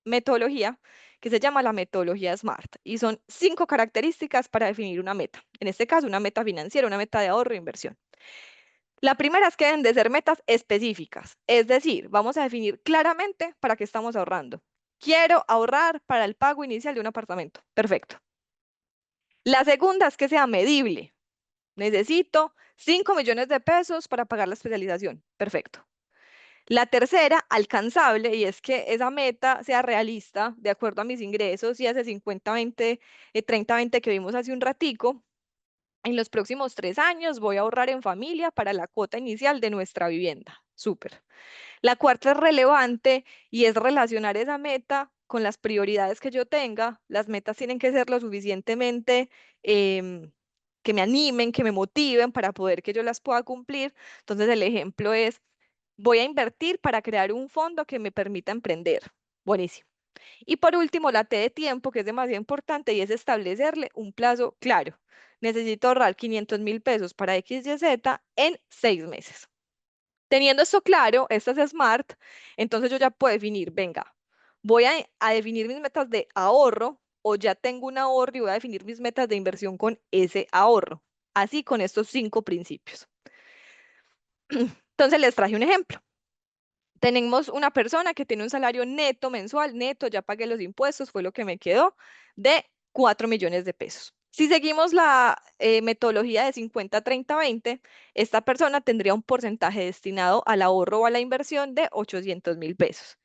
metodología que se llama la metodología SMART y son 5 características para definir una meta. En este caso, una meta financiera, una meta de ahorro e inversión. La primera es que deben de ser metas específicas, es decir, vamos a definir claramente para qué estamos ahorrando. Quiero ahorrar para el pago inicial de un apartamento. Perfecto. La segunda es que sea medible. Necesito 5 millones de pesos para pagar la especialización. Perfecto. La tercera, alcanzable, y es que esa meta sea realista, de acuerdo a mis ingresos, y ese 50-20, 30-20 que vimos hace un ratico. En los próximos 3 años voy a ahorrar en familia para la cuota inicial de nuestra vivienda. Súper. La cuarta es relevante y es relacionar esa meta con las prioridades que yo tenga. Las metas tienen que ser lo suficientemente em, que me animen, que me motiven para poder que yo las pueda cumplir. Entonces el ejemplo es, voy a invertir para crear un fondo que me permita emprender. Buenísimo. Y por último, la T de tiempo, que es demasiado importante, y es establecerle un plazo claro. Necesito ahorrar 500.000 pesos para X, Y, Z en 6 meses. Teniendo esto claro, esta es SMART, entonces yo ya puedo definir, venga, voy a definir mis metas de ahorro o ya tengo un ahorro y voy a definir mis metas de inversión con ese ahorro. Así con estos 5 principios. Entonces les traje un ejemplo. Tenemos una persona que tiene un salario neto mensual, neto, ya pagué los impuestos, fue lo que me quedó, de 4 millones de pesos. Si seguimos la metodología de 50-30-20, esta persona tendría un porcentaje destinado al ahorro o a la inversión de 800.000 pesos.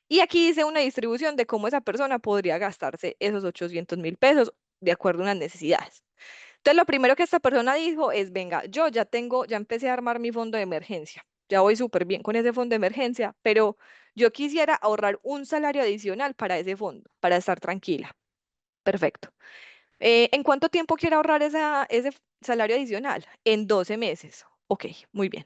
Y aquí dice una distribución de cómo esa persona podría gastarse esos 800.000 pesos de acuerdo a unas necesidades. Entonces, lo primero que esta persona dijo es, venga, yo ya tengo, ya empecé a armar mi fondo de emergencia, ya voy súper bien con ese fondo de emergencia, pero yo quisiera ahorrar un salario adicional para ese fondo, para estar tranquila. Perfecto. ¿En cuánto tiempo quiere ahorrar ese salario adicional? En 12 meses. Ok, muy bien.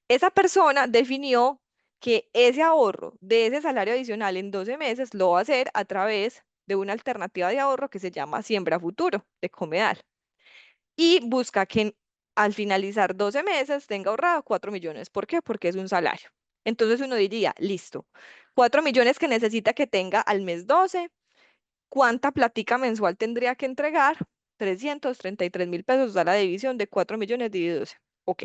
Esa persona definió que ese ahorro de ese salario adicional en 12 meses lo va a hacer a través de una alternativa de ahorro que se llama Siembra Futuro de Comedal y busca que al finalizar 12 meses tenga ahorrado 4 millones. ¿Por qué? Porque es un salario. Entonces uno diría, listo, 4 millones que necesita que tenga al mes 12. ¿Cuánta platica mensual tendría que entregar? 333.000 pesos da la división de 4 millones dividido 12. Ok.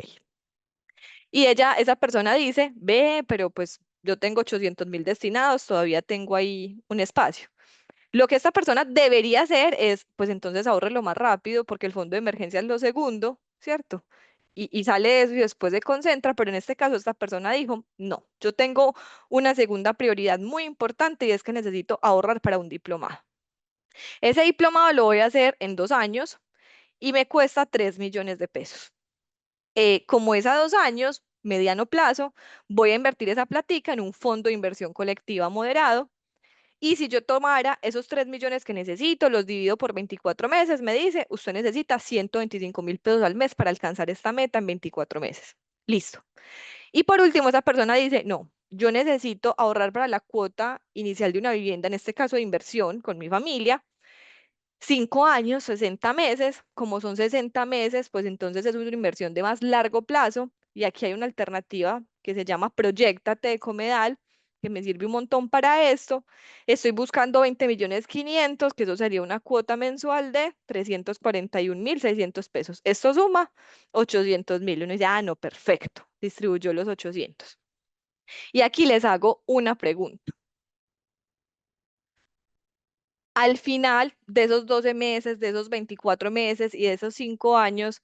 Y esa persona dice, ve, pero pues yo tengo 800.000 destinados, todavía tengo ahí un espacio. Lo que esta persona debería hacer es, pues entonces ahorre lo más rápido, porque el fondo de emergencia es lo segundo, ¿cierto? Y sale eso y después se concentra, pero en este caso esta persona dijo, no, yo tengo una segunda prioridad muy importante y es que necesito ahorrar para un diplomado. Ese diplomado lo voy a hacer en 2 años y me cuesta 3 millones de pesos. Como es a 2 años, mediano plazo, voy a invertir esa platica en un fondo de inversión colectiva moderado y si yo tomara esos 3 millones que necesito, los divido por 24 meses, me dice, usted necesita 125.000 pesos al mes para alcanzar esta meta en 24 meses. Listo. Y por último, esa persona dice, no, yo necesito ahorrar para la cuota inicial de una vivienda, en este caso de inversión con mi familia. 5 años, 60 meses, como son 60 meses, pues entonces es una inversión de más largo plazo y aquí hay una alternativa que se llama Proyectate de Comedal, que me sirve un montón para esto. Estoy buscando 20.500.000, que eso sería una cuota mensual de 341.600 pesos. Esto suma 800.000. Uno dice, ah, no, perfecto, distribuyó los 800. Y aquí les hago una pregunta. Al final de esos 12 meses, de esos 24 meses y de esos 5 años,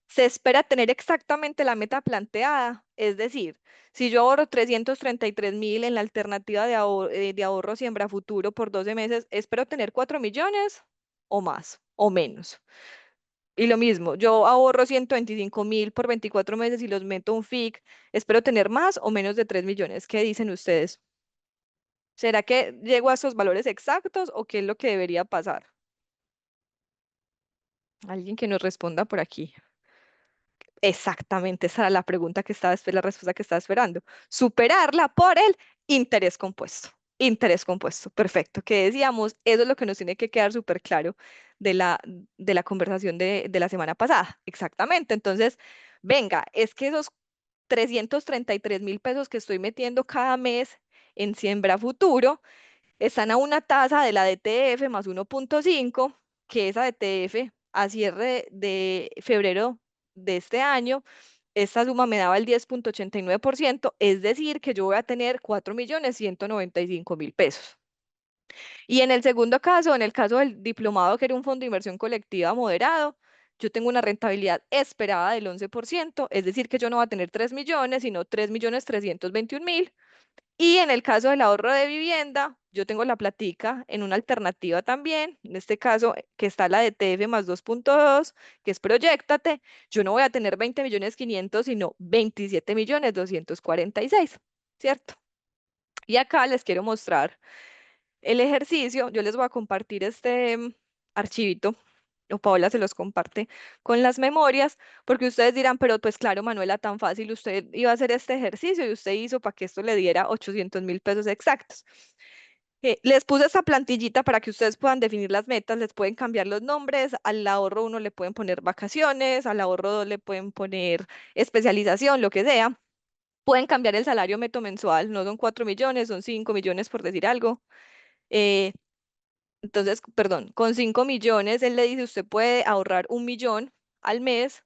se espera tener exactamente la meta planteada. Es decir, si yo ahorro 333.000 en la alternativa de ahorro Siembra Futuro por 12 meses, espero tener 4 millones o más o menos. Y lo mismo, yo ahorro 125.000 por 24 meses y los meto a un FIC, espero tener más o menos de 3 millones. ¿Qué dicen ustedes? ¿Será que llego a esos valores exactos o qué es lo que debería pasar? Alguien que nos responda por aquí. Exactamente, esa era la pregunta que estaba, la respuesta que estaba esperando. Superarla por el interés compuesto. Interés compuesto, perfecto. Que decíamos, eso es lo que nos tiene que quedar súper claro de la conversación de la semana pasada. Exactamente. Entonces, venga, es que esos 333.000 pesos que estoy metiendo cada mes en Siembra Futuro están a una tasa de la DTF más 1,5, que esa DTF a cierre de febrero de este año, esta suma me daba el 10,89%, es decir, que yo voy a tener 4.195.000 pesos. Y en el segundo caso, en el caso del diplomado, que era un fondo de inversión colectiva moderado, yo tengo una rentabilidad esperada del 11%, es decir, que yo no voy a tener 3 millones, sino 3.321.000. Y en el caso del ahorro de vivienda, yo tengo la platica en una alternativa también, en este caso que está la de TF más 2,2, que es Proyectate, yo no voy a tener 20.500.000, sino 27.246. ¿cierto? Y acá les quiero mostrar el ejercicio. Yo les voy a compartir este archivito, o Paola se los comparte con las memorias, porque ustedes dirán, pero pues claro, Manuela, tan fácil, usted iba a hacer este ejercicio y usted hizo para que esto le diera 800.000 pesos exactos. Les puse esta plantillita para que ustedes puedan definir las metas, les pueden cambiar los nombres, al ahorro uno le pueden poner vacaciones, al ahorro dos le pueden poner especialización, lo que sea. Pueden cambiar el salario neto mensual, no son 4 millones, son 5 millones por decir algo. Eh, entonces, perdón, con 5 millones, él le dice, usted puede ahorrar 1 millón al mes.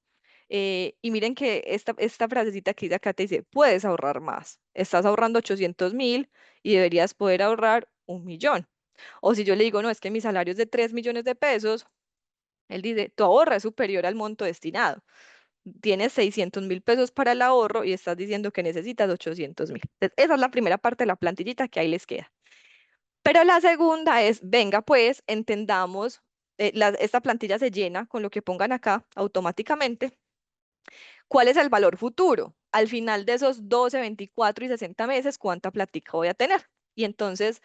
Y miren que esta frasecita que dice acá te dice, puedes ahorrar más. Estás ahorrando 800.000 y deberías poder ahorrar 1 millón. O si yo le digo, no, es que mi salario es de 3 millones de pesos, él dice, tu ahorro es superior al monto destinado. Tienes 600.000 pesos para el ahorro y estás diciendo que necesitas 800.000. Esa es la primera parte de la plantillita que ahí les queda. Pero la segunda es, venga pues, entendamos, esta plantilla se llena con lo que pongan acá automáticamente. ¿Cuál es el valor futuro? Al final de esos 12, 24 y 60 meses, ¿cuánta plática voy a tener? Y entonces,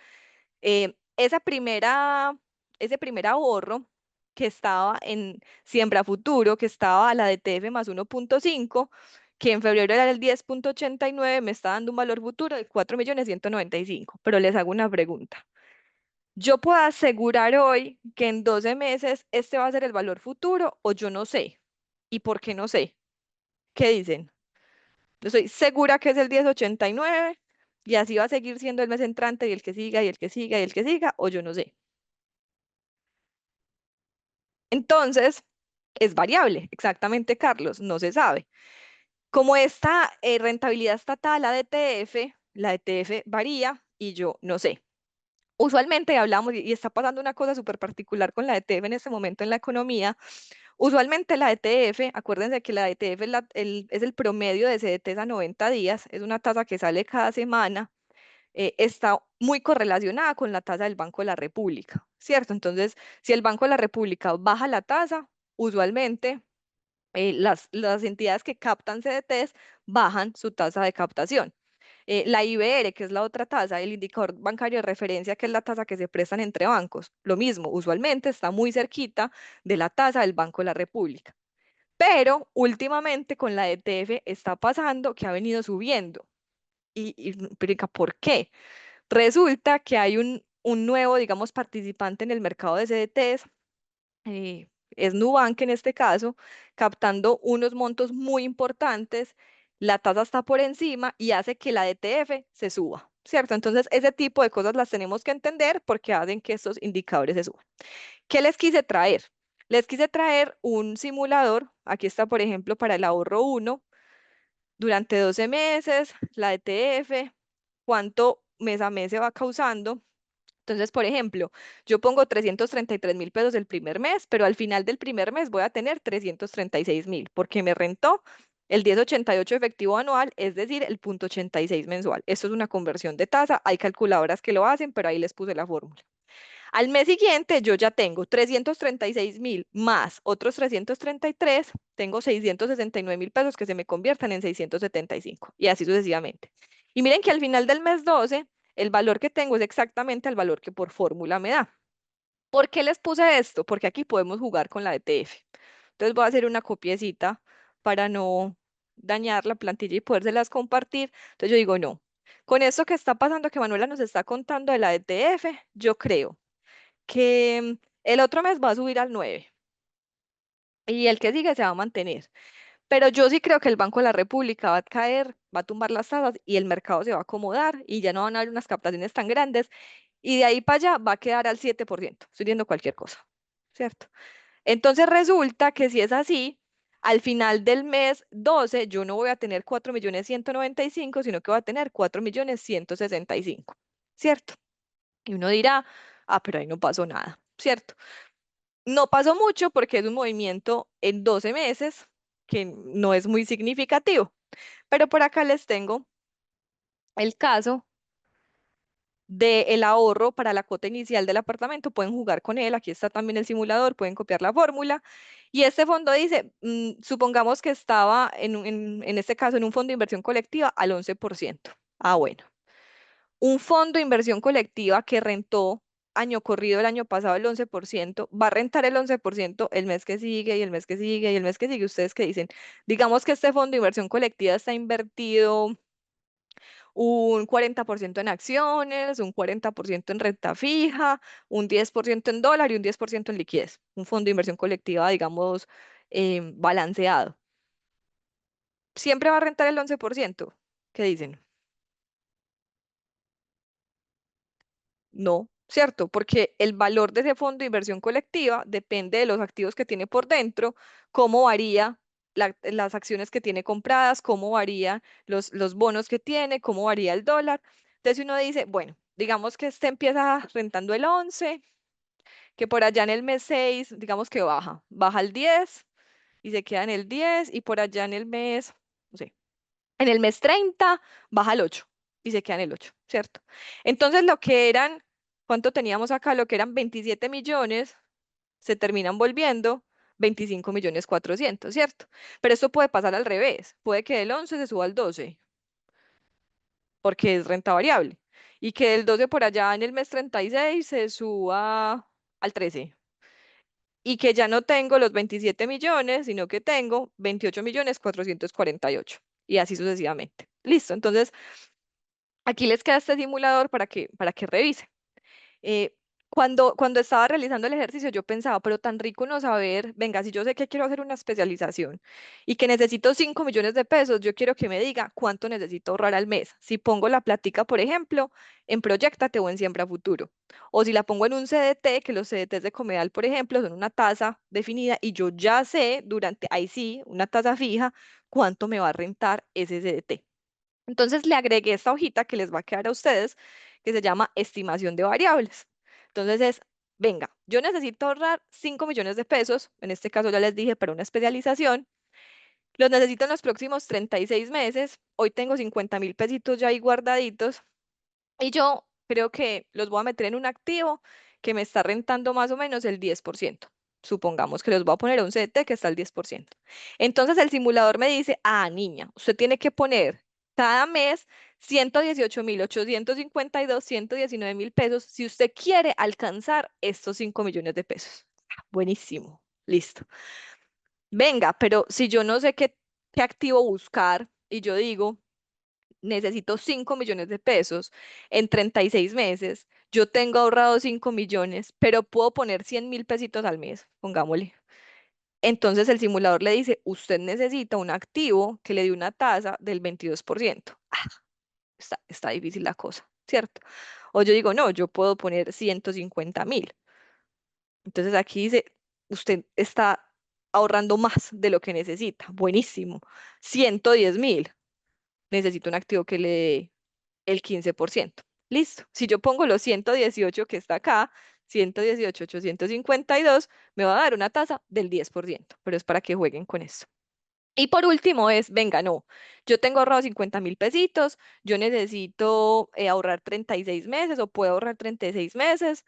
ese primer ahorro que estaba en Siembra Futuro, que estaba a la de TF más 1.5, que en febrero era el 10.89, me está dando un valor futuro de 4.195.000. Pero les hago una pregunta. ¿Yo puedo asegurar hoy que en 12 meses este va a ser el valor futuro o yo no sé? ¿Y por qué no sé? ¿Qué dicen? Yo estoy segura que es el 10.89 y así va a seguir siendo el mes entrante y el que siga y el que siga y el que siga, o yo no sé. Entonces, es variable, exactamente, Carlos, no se sabe. Como esta rentabilidad estatal, la ETF varía y yo no sé. Usualmente hablamos, y está pasando una cosa súper particular con la ETF en este momento en la economía. Usualmente la ETF, acuérdense que la ETF es el promedio de CDTs a 90 días, es una tasa que sale cada semana, está muy correlacionada con la tasa del Banco de la República, ¿cierto? Entonces, si el Banco de la República baja la tasa, usualmente las entidades que captan CDTs bajan su tasa de captación. La IBR, que es la otra tasa, el indicador bancario de referencia, que es la tasa que se prestan entre bancos, lo mismo, usualmente está muy cerquita de la tasa del Banco de la República. Pero últimamente con la ETF está pasando que ha venido subiendo. Pero, ¿por qué? Resulta que hay un nuevo, digamos, participante en el mercado de CDTs, es Nubank en este caso, captando unos montos muy importantes, la tasa está por encima y hace que la ETF se suba, ¿cierto? Entonces, ese tipo de cosas las tenemos que entender porque hacen que estos indicadores se suban. ¿Qué les quise traer? Les quise traer un simulador, aquí está, por ejemplo, para el ahorro uno durante 12 meses, la ETF, cuánto mes a mes se va causando. Entonces, por ejemplo, yo pongo 333.000 pesos el primer mes, pero al final del primer mes voy a tener 336.000 porque me rentó el 10.88 efectivo anual, es decir, el 0.86 mensual. Esto es una conversión de tasa. Hay calculadoras que lo hacen, pero ahí les puse la fórmula. Al mes siguiente yo ya tengo 336.000 más otros 333, tengo 669.000 pesos que se me conviertan en 675 y así sucesivamente. Y miren que al final del mes 12, el valor que tengo es exactamente el valor que por fórmula me da. ¿Por qué les puse esto? Porque aquí podemos jugar con la ETF. Entonces voy a hacer una copiecita para no dañar la plantilla y podérselas compartir. Entonces yo digo, no. Con esto que está pasando, que Manuela nos está contando de la ETF, yo creo que el otro mes va a subir al 9 y el que sigue se va a mantener. Pero yo sí creo que el Banco de la República va a caer, va a tumbar las tasas y el mercado se va a acomodar y ya no van a haber unas captaciones tan grandes y de ahí para allá va a quedar al 7%. Estoy diciendo cualquier cosa, ¿cierto? Entonces resulta que si es así, al final del mes 12 yo no voy a tener 4.195.000, sino que voy a tener 4.165.000, ¿cierto? Y uno dirá, ah, pero ahí no pasó nada, ¿cierto? No pasó mucho porque es un movimiento en 12 meses que no es muy significativo. Pero por acá les tengo el caso del ahorro para la cuota inicial del apartamento. Pueden jugar con él. Aquí está también el simulador. Pueden copiar la fórmula. Y este fondo dice, supongamos que estaba en este caso en un fondo de inversión colectiva al 11%. Ah, bueno. Un fondo de inversión colectiva que rentó año corrido el año pasado el 11%, va a rentar el 11% el mes que sigue y el mes que sigue y el mes que sigue. ¿Ustedes qué dicen? Digamos que este fondo de inversión colectiva está invertido un 40% en acciones, un 40% en renta fija, un 10% en dólar y un 10% en liquidez. Un fondo de inversión colectiva, digamos, balanceado. Siempre va a rentar el 11%. ¿Qué dicen? No, ¿cierto? Porque el valor de ese fondo de inversión colectiva depende de los activos que tiene por dentro, cómo varía las acciones que tiene compradas, cómo varía los bonos que tiene, cómo varía el dólar. Entonces uno dice, bueno, digamos que este empieza rentando el 11, que por allá en el mes 6, digamos que baja al 10 y se queda en el 10 y por allá en el mes, no sé, en el mes 30 baja al 8 y se queda en el 8, ¿cierto? Entonces lo que eran, ¿cuánto teníamos acá? Lo que eran 27 millones, se terminan volviendo 25 millones 400, ¿cierto? Pero esto puede pasar al revés, puede que del 11 se suba al 12, porque es renta variable, y que del 12 por allá en el mes 36 se suba al 13 y que ya no tengo los 27 millones, sino que tengo 28 millones 448 y así sucesivamente. Listo, entonces aquí les queda este simulador para que revisen. Eh, cuando estaba realizando el ejercicio, yo pensaba, pero tan rico no saber, venga, si yo sé que quiero hacer una especialización y que necesito 5 millones de pesos, yo quiero que me diga cuánto necesito ahorrar al mes. Si pongo la plática, por ejemplo, en Proyectate o en Siembra Futuro. O si la pongo en un CDT, que los CDTs de Comedal, por ejemplo, son una tasa definida y yo ya sé ahí sí, una tasa fija, cuánto me va a rentar ese CDT. Entonces le agregué esta hojita que les va a quedar a ustedes, que se llama estimación de variables. Entonces es, venga, yo necesito ahorrar 5 millones de pesos, en este caso ya les dije, para una especialización, los necesito en los próximos 36 meses, hoy tengo 50.000 pesitos ya ahí guardaditos, y yo creo que los voy a meter en un activo que me está rentando más o menos el 10%. Supongamos que los voy a poner a un CDT que está al 10%. Entonces el simulador me dice, ah, niña, usted tiene que poner cada mes 118.852, 119.000 pesos si usted quiere alcanzar estos 5 millones de pesos. Buenísimo, listo. Venga, pero si yo no sé qué activo buscar y yo digo, necesito 5 millones de pesos en 36 meses, yo tengo ahorrado 5 millones, pero puedo poner 100.000 pesitos al mes, pongámosle. Entonces el simulador le dice, usted necesita un activo que le dé una tasa del 22%. Está difícil la cosa, ¿cierto? O yo digo, no, yo puedo poner 150.000. Entonces aquí dice, usted está ahorrando más de lo que necesita. Buenísimo. 110.000. Necesito un activo que le dé el 15%. Listo. Si yo pongo los 118 que está acá, 118.852, me va a dar una tasa del 10%, pero es para que jueguen con eso. Y por último es, venga, no, yo tengo ahorrado 50.000 pesitos, yo necesito ahorrar 36 meses o puedo ahorrar 36 meses,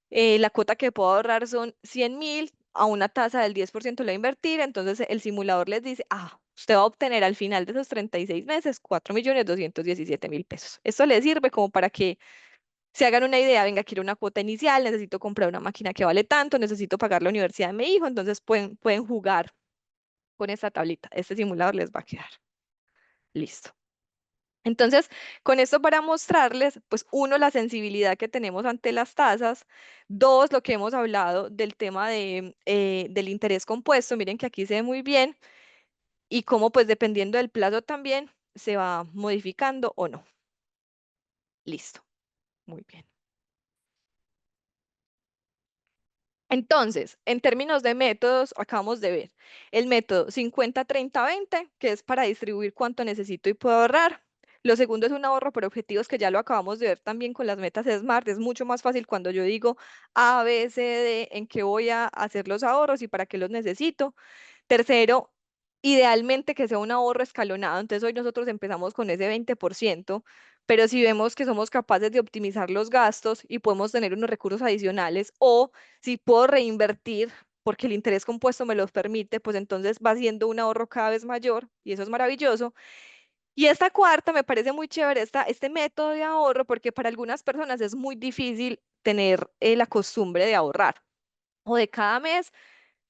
la cuota que puedo ahorrar son 100.000, a una tasa del 10% la voy a invertir, entonces el simulador les dice, ah, usted va a obtener al final de esos 36 meses 4.217.000 pesos. Esto le sirve como para que se hagan una idea, venga, quiero una cuota inicial, necesito comprar una máquina que vale tanto, necesito pagar la universidad de mi hijo, entonces pueden jugar con esta tablita. Este simulador les va a quedar. Listo. Entonces, con esto para mostrarles, pues uno, la sensibilidad que tenemos ante las tasas, dos, lo que hemos hablado del tema del interés compuesto, miren que aquí se ve muy bien, y cómo pues dependiendo del plazo también se va modificando o no. Listo, muy bien. Entonces, en términos de métodos, acabamos de ver el método 50-30-20, que es para distribuir cuánto necesito y puedo ahorrar. Lo segundo es un ahorro por objetivos, que ya lo acabamos de ver también con las metas SMART. Es mucho más fácil cuando yo digo A, B, C, D, en qué voy a hacer los ahorros y para qué los necesito. Tercero, idealmente que sea un ahorro escalonado. Entonces hoy nosotros empezamos con ese 20%, pero si vemos que somos capaces de optimizar los gastos y podemos tener unos recursos adicionales, o si puedo reinvertir porque el interés compuesto me los permite, pues entonces va siendo un ahorro cada vez mayor y eso es maravilloso. Y esta cuarta me parece muy chévere, este método de ahorro, porque para algunas personas es muy difícil tener la costumbre de ahorrar o de cada mes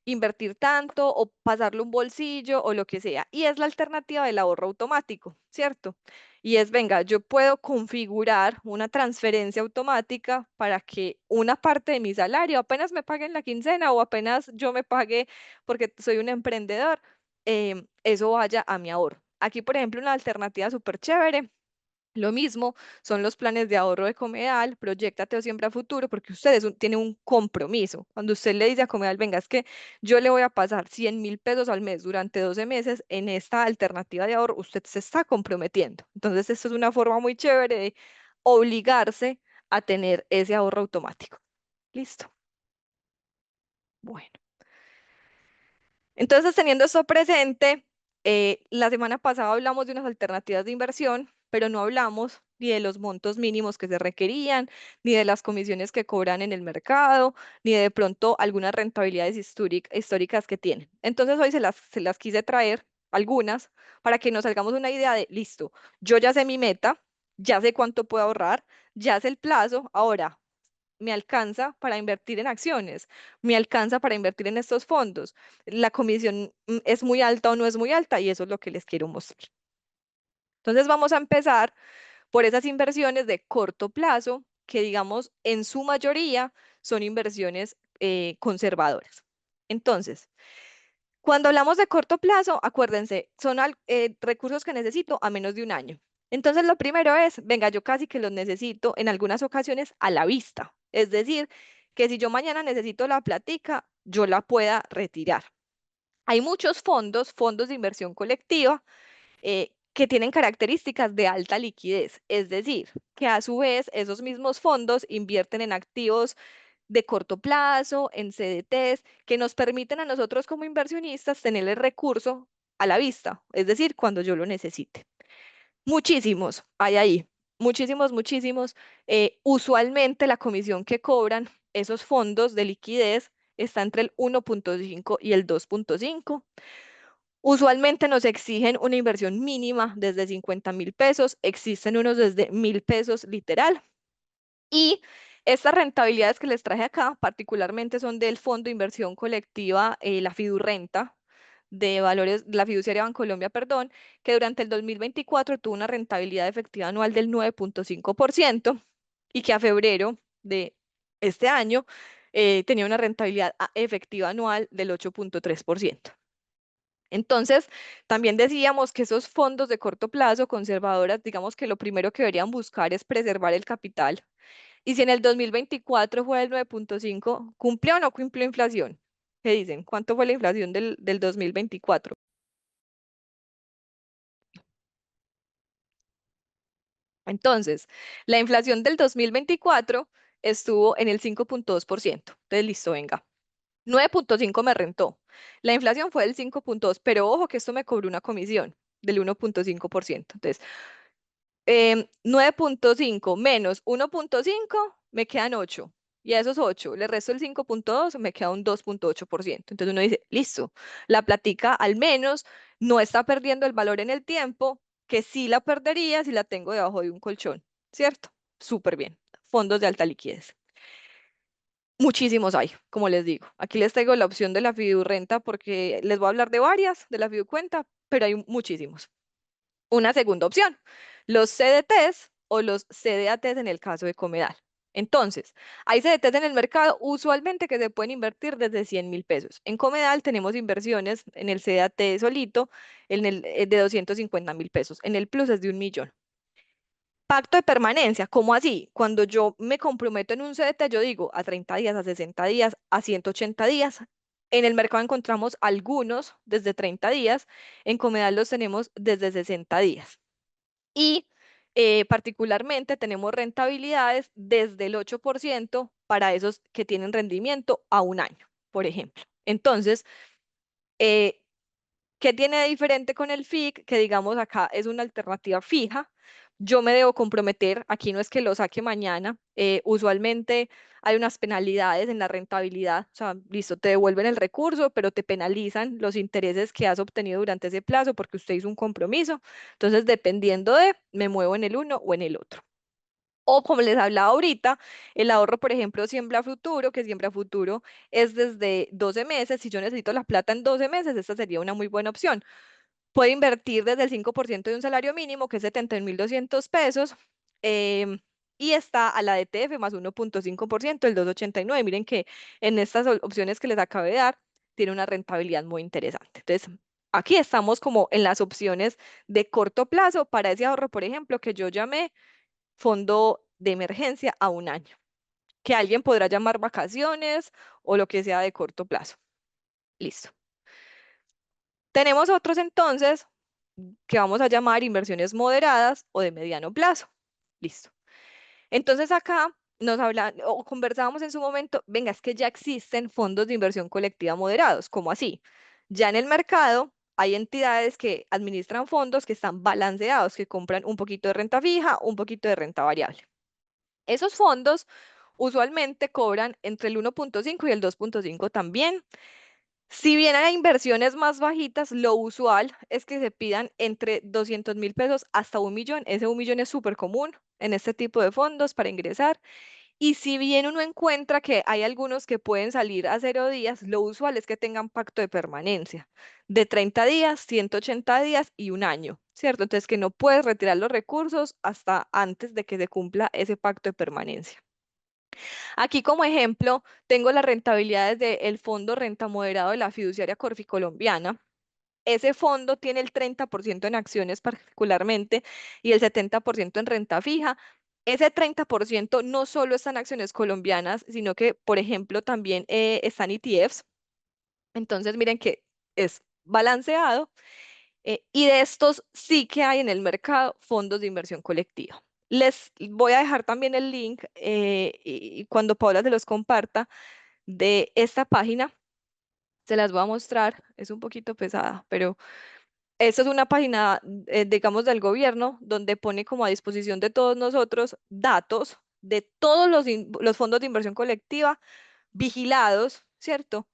invertir tanto o pasarle un bolsillo o lo que sea. Y es la alternativa del ahorro automático, ¿cierto? Y es, venga, yo puedo configurar una transferencia automática para que una parte de mi salario apenas me pague en la quincena o apenas yo me pague porque soy un emprendedor, eso vaya a mi ahorro. Aquí, por ejemplo, una alternativa súper chévere. Lo mismo son los planes de ahorro de Comedal, Proyéctate o Siembra Futuro, porque ustedes tienen un compromiso. Cuando usted le dice a Comedal, venga, es que yo le voy a pasar 100.000 pesos al mes durante 12 meses en esta alternativa de ahorro, usted se está comprometiendo. Entonces, esto es una forma muy chévere de obligarse a tener ese ahorro automático. Listo. Bueno. Entonces, teniendo esto presente, la semana pasada hablamos de unas alternativas de inversión, pero no hablamos ni de los montos mínimos que se requerían, ni de las comisiones que cobran en el mercado, ni de pronto algunas rentabilidades históricas que tienen. Entonces, hoy se las quise traer algunas para que nos hagamos una idea de, listo, yo ya sé mi meta, ya sé cuánto puedo ahorrar, ya sé el plazo, ahora me alcanza para invertir en acciones, me alcanza para invertir en estos fondos. La comisión es muy alta o no es muy alta y eso es lo que les quiero mostrar. Entonces vamos a empezar por esas inversiones de corto plazo que digamos en su mayoría son inversiones conservadoras. Entonces, cuando hablamos de corto plazo, acuérdense, son recursos que necesito a menos de un año. Entonces, lo primero es, venga, yo casi que los necesito en algunas ocasiones a la vista. Es decir, que si yo mañana necesito la platica, yo la pueda retirar. Hay muchos fondos de inversión colectiva, que tienen características de alta liquidez. Es decir, que a su vez esos mismos fondos invierten en activos de corto plazo, en CDTs, que nos permiten a nosotros como inversionistas tener el recurso a la vista, es decir, cuando yo lo necesite. Muchísimos hay ahí, muchísimos, muchísimos. Usualmente la comisión que cobran esos fondos de liquidez está entre el 1.5 y el 2.5. Usualmente nos exigen una inversión mínima desde 50.000 pesos, existen unos desde 1.000 pesos literal. Y estas rentabilidades que les traje acá, particularmente son del Fondo de Inversión Colectiva, la Fidurrenta, de valores, la fiduciaria Bancolombia, perdón, que durante el 2024 tuvo una rentabilidad efectiva anual del 9.5% y que a febrero de este año tenía una rentabilidad efectiva anual del 8.3%. Entonces, también decíamos que esos fondos de corto plazo, conservadoras, digamos que lo primero que deberían buscar es preservar el capital. Y si en el 2024 fue el 9.5, ¿cumplió o no cumplió inflación? ¿Qué dicen? ¿Cuánto fue la inflación del 2024? Entonces, la inflación del 2024 estuvo en el 5.2%. Entonces, listo, venga. 9.5 me rentó. La inflación fue del 5.2, pero ojo que esto me cobró una comisión del 1.5%. Entonces, 9.5 menos 1.5 me quedan 8. Y a esos 8 le resto el 5.2, me queda un 2.8%. Entonces uno dice, listo, la platica al menos no está perdiendo el valor en el tiempo, que sí la perdería si la tengo debajo de un colchón, ¿cierto? Súper bien. Fondos de alta liquidez. Muchísimos hay, como les digo. Aquí les traigo la opción de la Fidurrenta porque les voy a hablar de varias, de la Fiducuenta, pero hay muchísimos. Una segunda opción, los CDTs o los CDATs en el caso de Comedal. Entonces, hay CDTs en el mercado usualmente que se pueden invertir desde 100.000 pesos. En Comedal tenemos inversiones en el CDAT solito de 250.000 pesos. En el Plus es de 1.000.000. Pacto de permanencia, ¿cómo así? Cuando yo me comprometo en un CDT, yo digo a 30 días, a 60 días, a 180 días. En el mercado encontramos algunos desde 30 días, en Comedal los tenemos desde 60 días. Y particularmente tenemos rentabilidades desde el 8% para esos que tienen rendimiento a un año, por ejemplo. Entonces, ¿qué tiene de diferente con el FIC? Que digamos acá es una alternativa fija, yo me debo comprometer, aquí no es que lo saque mañana, usualmente hay unas penalidades en la rentabilidad, o sea, listo, te devuelven el recurso, pero te penalizan los intereses que has obtenido durante ese plazo porque usted hizo un compromiso. Entonces, dependiendo de, me muevo en el uno o en el otro. O como les hablaba ahorita, el ahorro, por ejemplo, Siembra Futuro, que Siembra Futuro es desde 12 meses. Si yo necesito la plata en 12 meses, esta sería una muy buena opción. Puede invertir desde el 5% de un salario mínimo, que es 70.200 pesos, em, y está a la DTF más 1.5%, el 2.89. Miren que en estas opciones que les acabé de dar, tiene una rentabilidad muy interesante. Entonces, aquí estamos como en las opciones de corto plazo para ese ahorro, por ejemplo, que yo llamé fondo de emergencia a un año, que alguien podrá llamar vacaciones o lo que sea de corto plazo. Listo. Tenemos otros entonces que vamos a llamar inversiones moderadas o de mediano plazo. Listo. Entonces acá nos hablan o conversábamos en su momento, venga, es que ya existen fondos de inversión colectiva moderados, ¿cómo así? Ya en el mercado hay entidades que administran fondos que están balanceados, que compran un poquito de renta fija, un poquito de renta variable. Esos fondos usualmente cobran entre el 1.5 y el 2.5 también. Si bien hay inversiones más bajitas, lo usual es que se pidan entre 200.000 pesos hasta 1 millón. Ese 1 millón es súper común en este tipo de fondos para ingresar. Y si bien uno encuentra que hay algunos que pueden salir a 0 días, lo usual es que tengan pacto de permanencia de 30 días, 180 días y un año, ¿cierto? Entonces que no puedes retirar los recursos hasta antes de que se cumpla ese pacto de permanencia. Aquí como ejemplo tengo las rentabilidades del Fondo Renta Moderado de la Fiduciaria Corfi Colombiana. Ese fondo tiene el 30% en acciones particularmente y el 70% en renta fija. Ese 30% no solo están acciones colombianas, sino que, por ejemplo, también están ETFs. Entonces, miren que es balanceado. Y de estos sí que hay en el mercado fondos de inversión colectiva. Les voy a dejar también el link y cuando Paula se los comparta de esta página, se las voy a mostrar. Es un poquito pesada, pero esta es una página, digamos, del gobierno donde pone como a disposición de todos nosotros datos de todos los fondos de inversión colectiva vigilados, ¿cierto?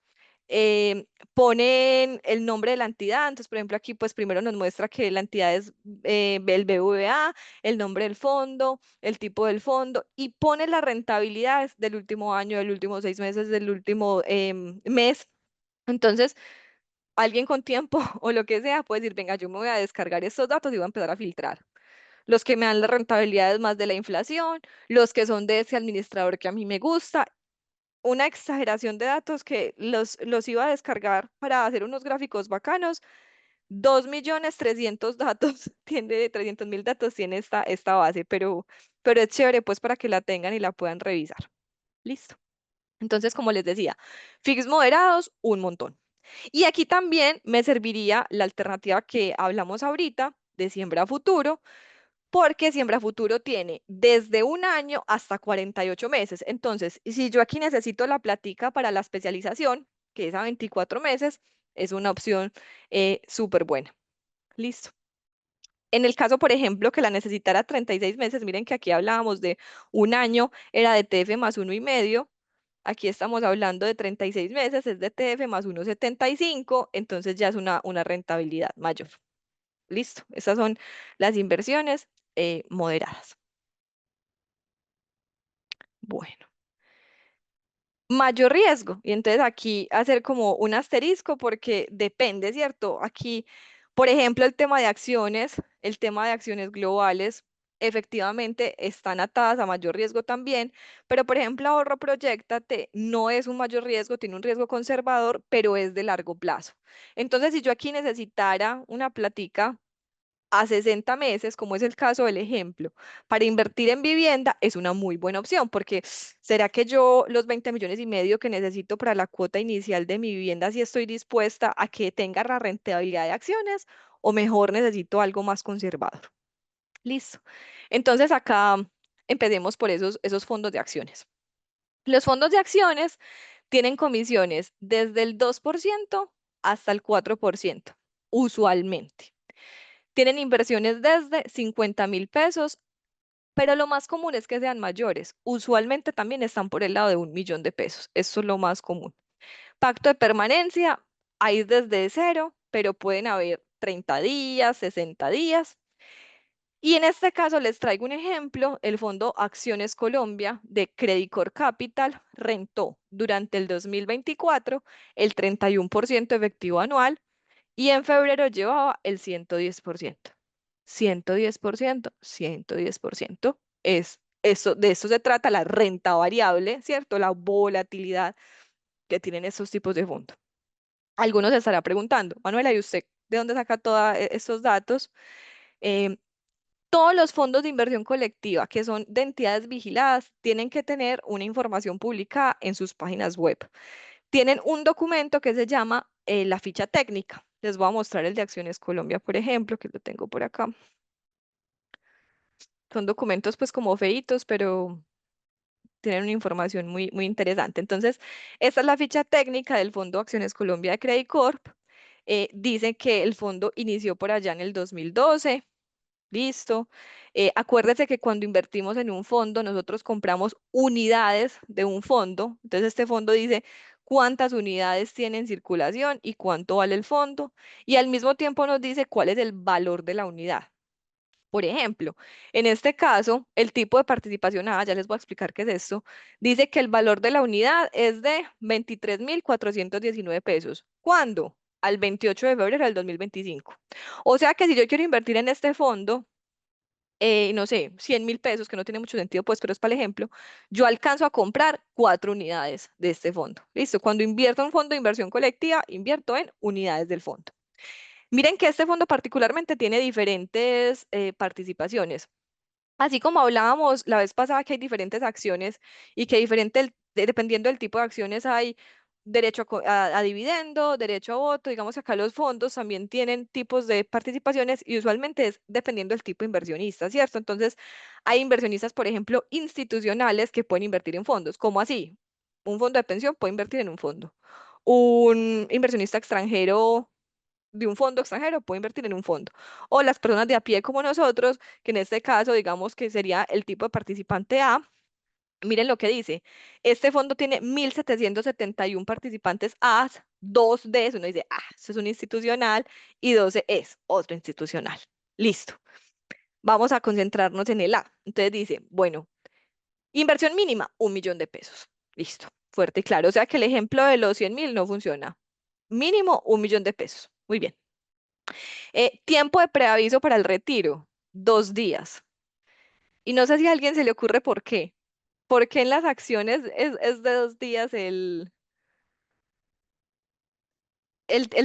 Ponen el nombre de la entidad. Entonces, por ejemplo, aquí pues primero nos muestra que la entidad es el BBVA, el nombre del fondo, el tipo del fondo y pone las rentabilidades del último año, del último 6 meses, del último mes. Entonces, alguien con tiempo o lo que sea puede decir, venga, yo me voy a descargar estos datos y voy a empezar a filtrar. Los que me dan las rentabilidades más de la inflación, los que son de ese administrador que a mí me gusta, una exageración de datos que los iba a descargar para hacer unos gráficos bacanos. 2.300.000 datos, tiene 300.000 datos, tiene esta base, pero es chévere pues para que la tengan y la puedan revisar. Listo. Entonces, como les decía, fix moderados, un montón. Y aquí también me serviría la alternativa que hablamos ahorita de siembra a futuro, porque Siembra Futuro tiene desde un año hasta 48 meses. Entonces, si yo aquí necesito la platica para la especialización, que es a 24 meses, es una opción súper buena. Listo. En el caso, por ejemplo, que la necesitara 36 meses, miren que aquí hablábamos de un año, era de TF más 1,5. Aquí estamos hablando de 36 meses, es de TF más 1,75, entonces ya es una rentabilidad mayor. Listo. Estas son las inversiones moderadas. Bueno, mayor riesgo. Y entonces aquí hacer como un asterisco porque depende, ¿cierto? Aquí, por ejemplo, el tema de acciones globales, efectivamente están atadas a mayor riesgo también, pero por ejemplo, ahorro proyectate no es un mayor riesgo, tiene un riesgo conservador, pero es de largo plazo. Entonces, si yo aquí necesitara una platica a 60 meses, como es el caso del ejemplo, para invertir en vivienda es una muy buena opción, porque ¿será que yo los 20,5 millones que necesito para la cuota inicial de mi vivienda, si estoy dispuesta a que tenga la rentabilidad de acciones o mejor necesito algo más conservador? Listo. Entonces acá empecemos por esos fondos de acciones. Los fondos de acciones tienen comisiones desde el 2% hasta el 4%, usualmente. Tienen inversiones desde 50.000 pesos, pero lo más común es que sean mayores. Usualmente también están por el lado de 1.000.000 de pesos. Eso es lo más común. Pacto de permanencia, hay desde cero, pero pueden haber 30 días, 60 días. Y en este caso les traigo un ejemplo. El Fondo Acciones Colombia de Credicor Capital rentó durante el 2024 el 31% efectivo anual y en febrero llevaba el 110%. 110%, 110%. Es eso, de eso se trata la renta variable, ¿cierto? La volatilidad que tienen estos tipos de fondos. Algunos se estará preguntando, Manuela, ¿y usted de dónde saca todos estos datos? Em, Todos los fondos de inversión colectiva que son de entidades vigiladas tienen que tener una información publicada en sus páginas web. Tienen un documento que se llama la ficha técnica. Les voy a mostrar el de Acciones Colombia, por ejemplo, que lo tengo por acá. Son documentos pues como feitos, pero tienen una información muy, muy interesante. Entonces, esta es la ficha técnica del Fondo Acciones Colombia de Credit Corp. Dice que el fondo inició por allá en el 2012. Listo. Acuérdese que cuando invertimos en un fondo, nosotros compramos unidades de un fondo. Entonces, este fondo dice cuántas unidades tiene en circulación y cuánto vale el fondo. Y al mismo tiempo nos dice cuál es el valor de la unidad. Por ejemplo, en este caso, el tipo de participación A, ya les voy a explicar qué es esto, dice que el valor de la unidad es de 23.419 pesos. ¿Cuándo? Al 28 de febrero del 2025. O sea que si yo quiero invertir en este fondo, no sé, 100.000 pesos, que no tiene mucho sentido, pues, pero es para el ejemplo, yo alcanzo a comprar 4 unidades de este fondo. Listo, cuando invierto en un fondo de inversión colectiva, invierto en unidades del fondo. Miren que este fondo particularmente tiene diferentes participaciones. Así como hablábamos la vez pasada que hay diferentes acciones y que dependiendo del tipo de acciones hay derecho a dividendo, derecho a voto, digamos que acá los fondos también tienen tipos de participaciones y usualmente es dependiendo del tipo de inversionista, ¿cierto? Entonces, hay inversionistas, por ejemplo, institucionales que pueden invertir en fondos. ¿Cómo así? Un fondo de pensión puede invertir en un fondo. Un inversionista extranjero de un fondo extranjero puede invertir en un fondo. O las personas de a pie como nosotros, que en este caso digamos que sería el tipo de participante A. Miren lo que dice. Este fondo tiene 1.771 participantes A, 2 de eso. Uno dice, eso es un institucional y 12 es otro institucional. Listo. Vamos a concentrarnos en el A. Entonces dice, bueno, inversión mínima, 1.000.000 de pesos. Listo. Fuerte y claro. O sea que el ejemplo de los 100.000 no funciona. Mínimo 1.000.000 de pesos. Muy bien. Tiempo de preaviso para el retiro, 2 días. Y no sé si a alguien se le ocurre por qué. ¿Por qué en las acciones es de 2 días el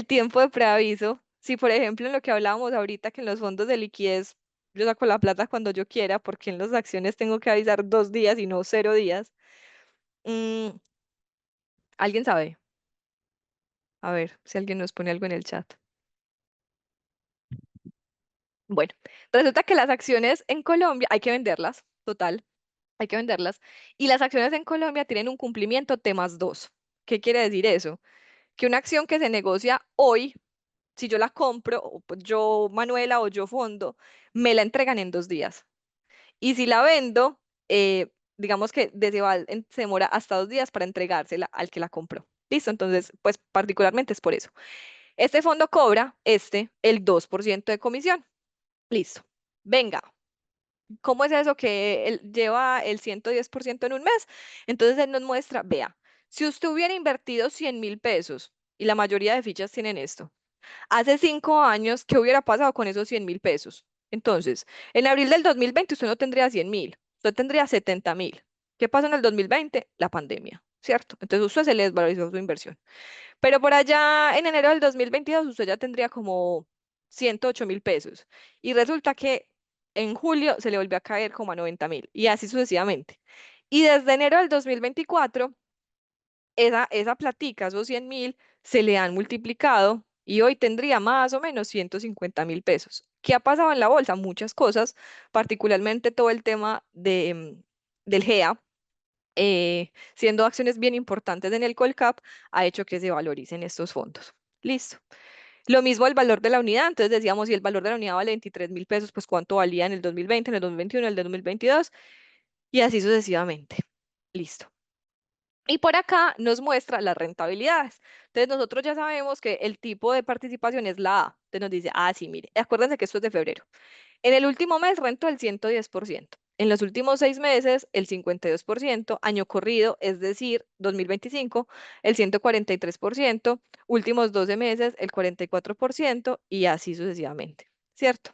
tiempo de preaviso? Si, por ejemplo, en lo que hablábamos ahorita, que en los fondos de liquidez yo saco la plata cuando yo quiera, porque en las acciones tengo que avisar 2 días y no 0 días. Mm, ¿Alguien sabe? A ver si alguien nos pone algo en el chat. Bueno, resulta que las acciones en Colombia hay que venderlas, total. Hay que venderlas. Y las acciones en Colombia tienen un cumplimiento T+2. ¿Qué quiere decir eso? Que una acción que se negocia hoy, si yo la compro, o pues yo, Manuela, o yo fondo, me la entregan en 2 días. Y si la vendo, digamos que se demora hasta 2 días para entregársela al que la compró. ¿Listo? Entonces, pues particularmente es por eso. Este fondo cobra, el 2% de comisión. Listo. Venga, ¿cómo es eso que él lleva el 110% en un mes? Entonces él nos muestra, vea, si usted hubiera invertido 100.000 pesos, y la mayoría de fichas tienen esto, hace 5 años, ¿qué hubiera pasado con esos 100.000 pesos? Entonces, en abril del 2020 usted no tendría 100.000, usted tendría 70.000. ¿Qué pasó en el 2020? La pandemia, ¿cierto? Entonces usted se le desvalorizó su inversión. Pero por allá en enero del 2022 usted ya tendría como 108.000 pesos. Y resulta que en julio se le volvió a caer como a 90.000 y así sucesivamente. Y desde enero del 2024, esa platica, esos 100.000, se le han multiplicado y hoy tendría más o menos 150.000 pesos. ¿Qué ha pasado en la bolsa? Muchas cosas, particularmente todo el tema del GEA, siendo acciones bien importantes en el Colcap, ha hecho que se valoricen estos fondos. Listo. Lo mismo el valor de la unidad, entonces decíamos, si el valor de la unidad vale 23.000 pesos, pues cuánto valía en el 2020, en el 2021, en el 2022, y así sucesivamente. Listo. Y por acá nos muestra las rentabilidades. Entonces nosotros ya sabemos que el tipo de participación es la A. Entonces nos dice, ah, sí, mire, acuérdense que esto es de febrero. En el último mes rentó el 110%. En los últimos 6 meses, el 52%. Año corrido, es decir, 2025, el 143%. Últimos 12 meses, el 44%, y así sucesivamente. ¿Cierto?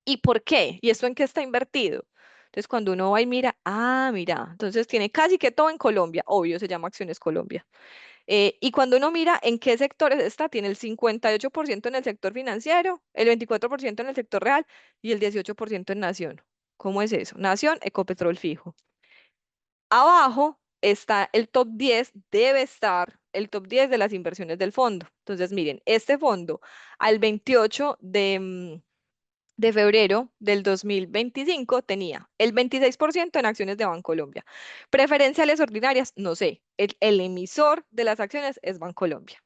¿Y por qué? ¿Y esto en qué está invertido? Entonces, cuando uno va y mira, ah, mira, entonces tiene casi que todo en Colombia, obvio, se llama Acciones Colombia. Y cuando uno mira en qué sectores está, tiene el 58% en el sector financiero, el 24% en el sector real y el 18% en Nación. ¿Cómo es eso? Nación, Ecopetrol fijo. Abajo está el top 10, debe estar el top 10 de las inversiones del fondo. Entonces, miren, este fondo al 28 de febrero del 2025 tenía el 26% en acciones de Bancolombia. Preferenciales ordinarias, no sé. El emisor de las acciones es Bancolombia.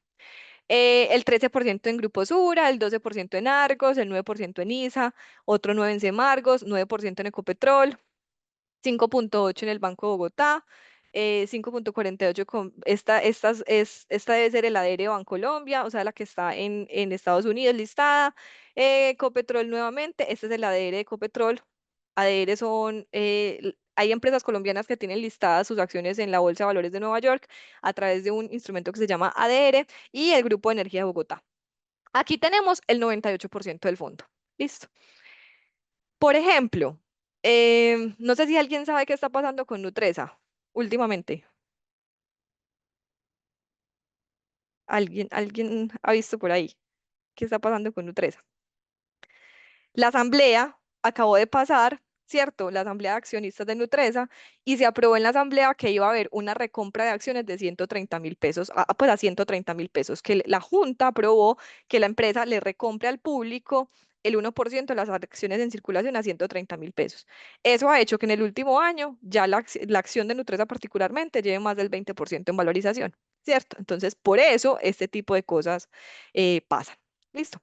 El 13% en Grupo Sura, el 12% en Argos, el 9% en ISA, otro 9 en Semargos, 9% en Ecopetrol, 5,8 en el Banco de Bogotá, 5,48 con esta debe ser el ADR de Bancolombia, o sea, la que está en Estados Unidos listada. Ecopetrol nuevamente, este es el ADR de Ecopetrol. ADR son, hay empresas colombianas que tienen listadas sus acciones en la Bolsa de Valores de Nueva York a través de un instrumento que se llama ADR y el Grupo de Energía de Bogotá. Aquí tenemos el 98% del fondo. Listo. Por ejemplo, no sé si alguien sabe qué está pasando con Nutresa últimamente. ¿Alguien ha visto por ahí qué está pasando con Nutresa? La asamblea acabó de pasar, ¿cierto? La asamblea de accionistas de Nutresa y se aprobó en la asamblea que iba a haber una recompra de acciones de 130.000 pesos, pues a 130.000 pesos, que la junta aprobó que la empresa le recompre al público el 1% de las acciones en circulación a 130.000 pesos. Eso ha hecho que en el último año ya la acción de Nutresa particularmente lleve más del 20% en valorización, ¿cierto? Entonces, por eso este tipo de cosas pasan. Listo.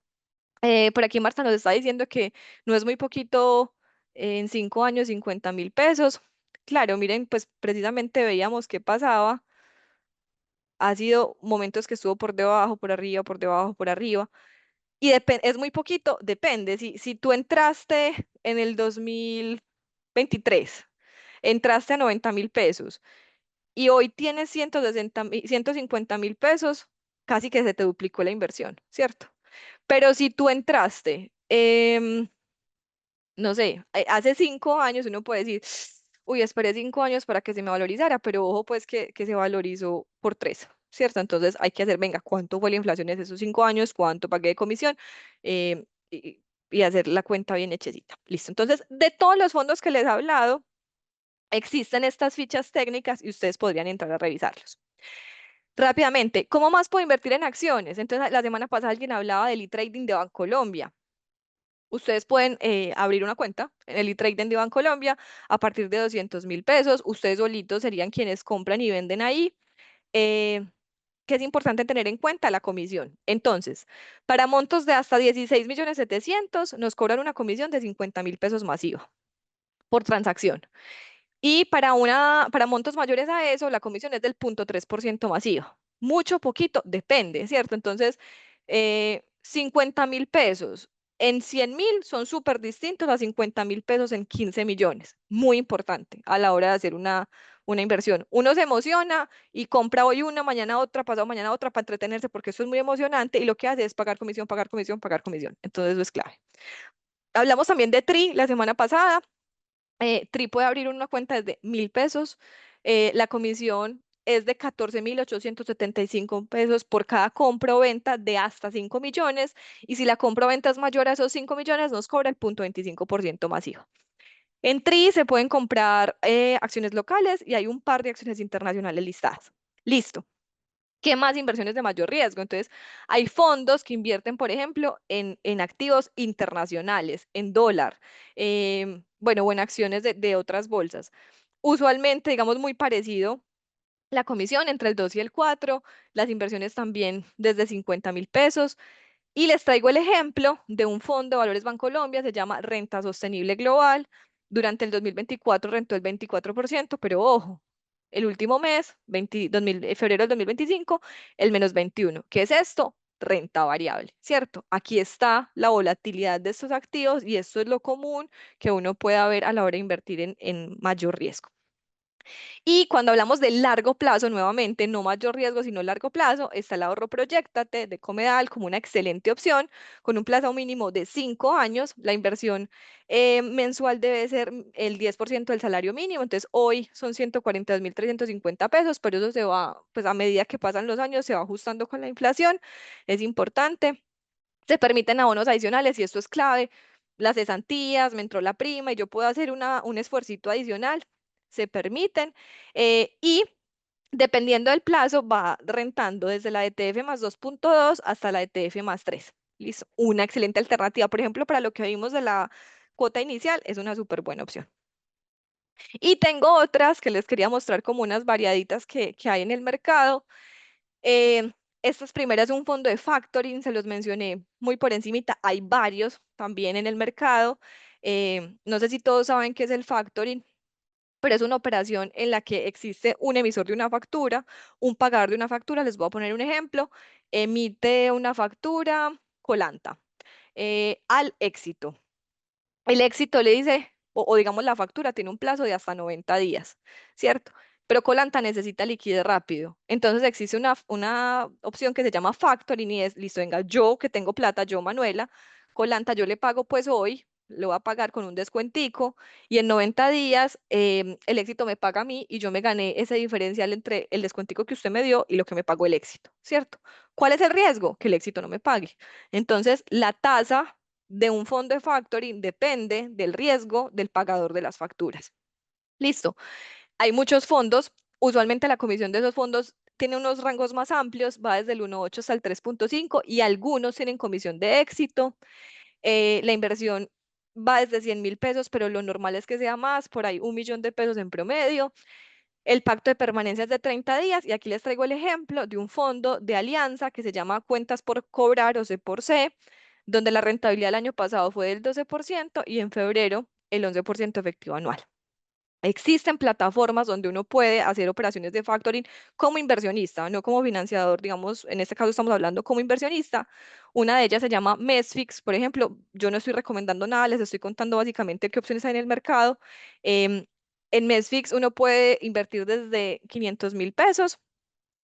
Por aquí Marta nos está diciendo que no es muy poquito en 5 años, 50.000 pesos. Claro, miren, pues precisamente veíamos qué pasaba. Ha sido momentos que estuvo por debajo, por arriba, por debajo, por arriba. Y es muy poquito, depende. Si tú entraste en el 2023, entraste a 90.000 pesos y hoy tienes 150.000 pesos, casi que se te duplicó la inversión, ¿cierto? Pero si tú entraste, no sé, hace 5 años uno puede decir, uy, esperé 5 años para que se me valorizara, pero ojo pues que se valorizó por 3, ¿cierto? Entonces hay que hacer, venga, ¿cuánto fue la inflación en esos 5 años? ¿Cuánto pagué de comisión? Eh, y hacer la cuenta bien hechecita. Listo. Entonces, de todos los fondos que les he hablado, existen estas fichas técnicas y ustedes podrían entrar a revisarlos. Rápidamente, ¿cómo más puedo invertir en acciones? Entonces, la semana pasada alguien hablaba del e-trading de Bancolombia. Ustedes pueden abrir una cuenta en el e-trading de Bancolombia a partir de 200.000 pesos. Ustedes solitos serían quienes compran y venden ahí. Eh, ¿Qué es importante tener en cuenta? La comisión. Entonces, para montos de hasta 16.700.000 nos cobran una comisión de 50.000 pesos masiva por transacción. Y para montos mayores a eso, la comisión es del 0,3% masiva. Mucho, poquito, depende, ¿cierto? Entonces, 50.000 pesos en 100.000 son súper distintos a 50.000 pesos en 15 millones. Muy importante a la hora de hacer una inversión. Uno se emociona y compra hoy una, mañana otra, pasado mañana otra para entretenerse porque eso es muy emocionante y lo que hace es pagar comisión, pagar comisión, pagar comisión. Entonces, eso es clave. Hablamos también de TRI la semana pasada. TRI puede abrir una cuenta desde 1.000 pesos. La comisión es de 14.875 pesos por cada compra o venta de hasta 5 millones. Y si la compra o venta es mayor a esos 5 millones, nos cobra el 0,25% masivo. En TRI se pueden comprar acciones locales y hay un par de acciones internacionales listadas. Listo. ¿Qué más inversiones de mayor riesgo? Entonces, hay fondos que invierten, por ejemplo, en activos internacionales, en dólar, bueno, o en acciones de otras bolsas. Usualmente, digamos, muy parecido la comisión entre el 2 y el 4, las inversiones también desde 50.000 pesos. Y les traigo el ejemplo de un fondo de valores Bancolombia, se llama Renta Sostenible Global. Durante el 2024 rentó el 24%, pero ojo, el último mes, febrero del 2025, el menos 21%. ¿Qué es esto? Renta variable, ¿cierto? Aquí está la volatilidad de estos activos y esto es lo común que uno pueda ver a la hora de invertir en mayor riesgo. Y cuando hablamos de largo plazo, nuevamente, no mayor riesgo, sino largo plazo, está el ahorro Proyectate de Comedal como una excelente opción, con un plazo mínimo de 5 años. La inversión mensual debe ser el 10% del salario mínimo, entonces hoy son 142.350 pesos, pero eso se va, pues a medida que pasan los años, se va ajustando con la inflación, es importante. Se permiten abonos adicionales y esto es clave. Las cesantías, me entró la prima y yo puedo hacer un esfuercito adicional. Se permiten. Y dependiendo del plazo, va rentando desde la ETF más 2.2 hasta la ETF más 3. Listo. Una excelente alternativa. Por ejemplo, para lo que vimos de la cuota inicial, es una súper buena opción. Y tengo otras que les quería mostrar como unas variaditas que hay en el mercado. Eh, Estas primeras es un fondo de factoring, se los mencioné muy por encimita. Hay varios también en el mercado. No sé si todos saben qué es el factoring, pero es una operación en la que existe un emisor de una factura, un pagador de una factura. Les voy a poner un ejemplo. Emite una factura Colanta al Éxito. El Éxito le dice, o digamos la factura tiene un plazo de hasta 90 días, ¿cierto? Pero Colanta necesita liquidez rápido. Entonces existe una opción que se llama factoring y es, listo, venga, yo que tengo plata, yo Manuela, Colanta, yo le pago pues hoy, lo va a pagar con un descuentico y en 90 días el Éxito me paga a mí y yo me gané ese diferencial entre el descuentico que usted me dio y lo que me pagó el Éxito, ¿cierto? ¿Cuál es el riesgo? Que el Éxito no me pague. Entonces, la tasa de un fondo de factoring depende del riesgo del pagador de las facturas. Listo. Hay muchos fondos. Usualmente la comisión de esos fondos tiene unos rangos más amplios, va desde el 1.8 hasta el 3.5 y algunos tienen comisión de éxito. La inversión va desde 100.000 pesos, pero lo normal es que sea más, por ahí 1 millón de pesos en promedio. El pacto de permanencia es de 30 días y aquí les traigo el ejemplo de un fondo de alianza que se llama Cuentas por Cobrar o C por C, donde la rentabilidad del año pasado fue del 12% y en febrero el 11% efectivo anual. Existen plataformas donde uno puede hacer operaciones de factoring como inversionista, no como financiador, digamos, en este caso estamos hablando como inversionista. Una de ellas se llama Mesfix, por ejemplo. Yo no estoy recomendando nada, les estoy contando básicamente qué opciones hay en el mercado. Em, en Mesfix uno puede invertir desde 500.000 pesos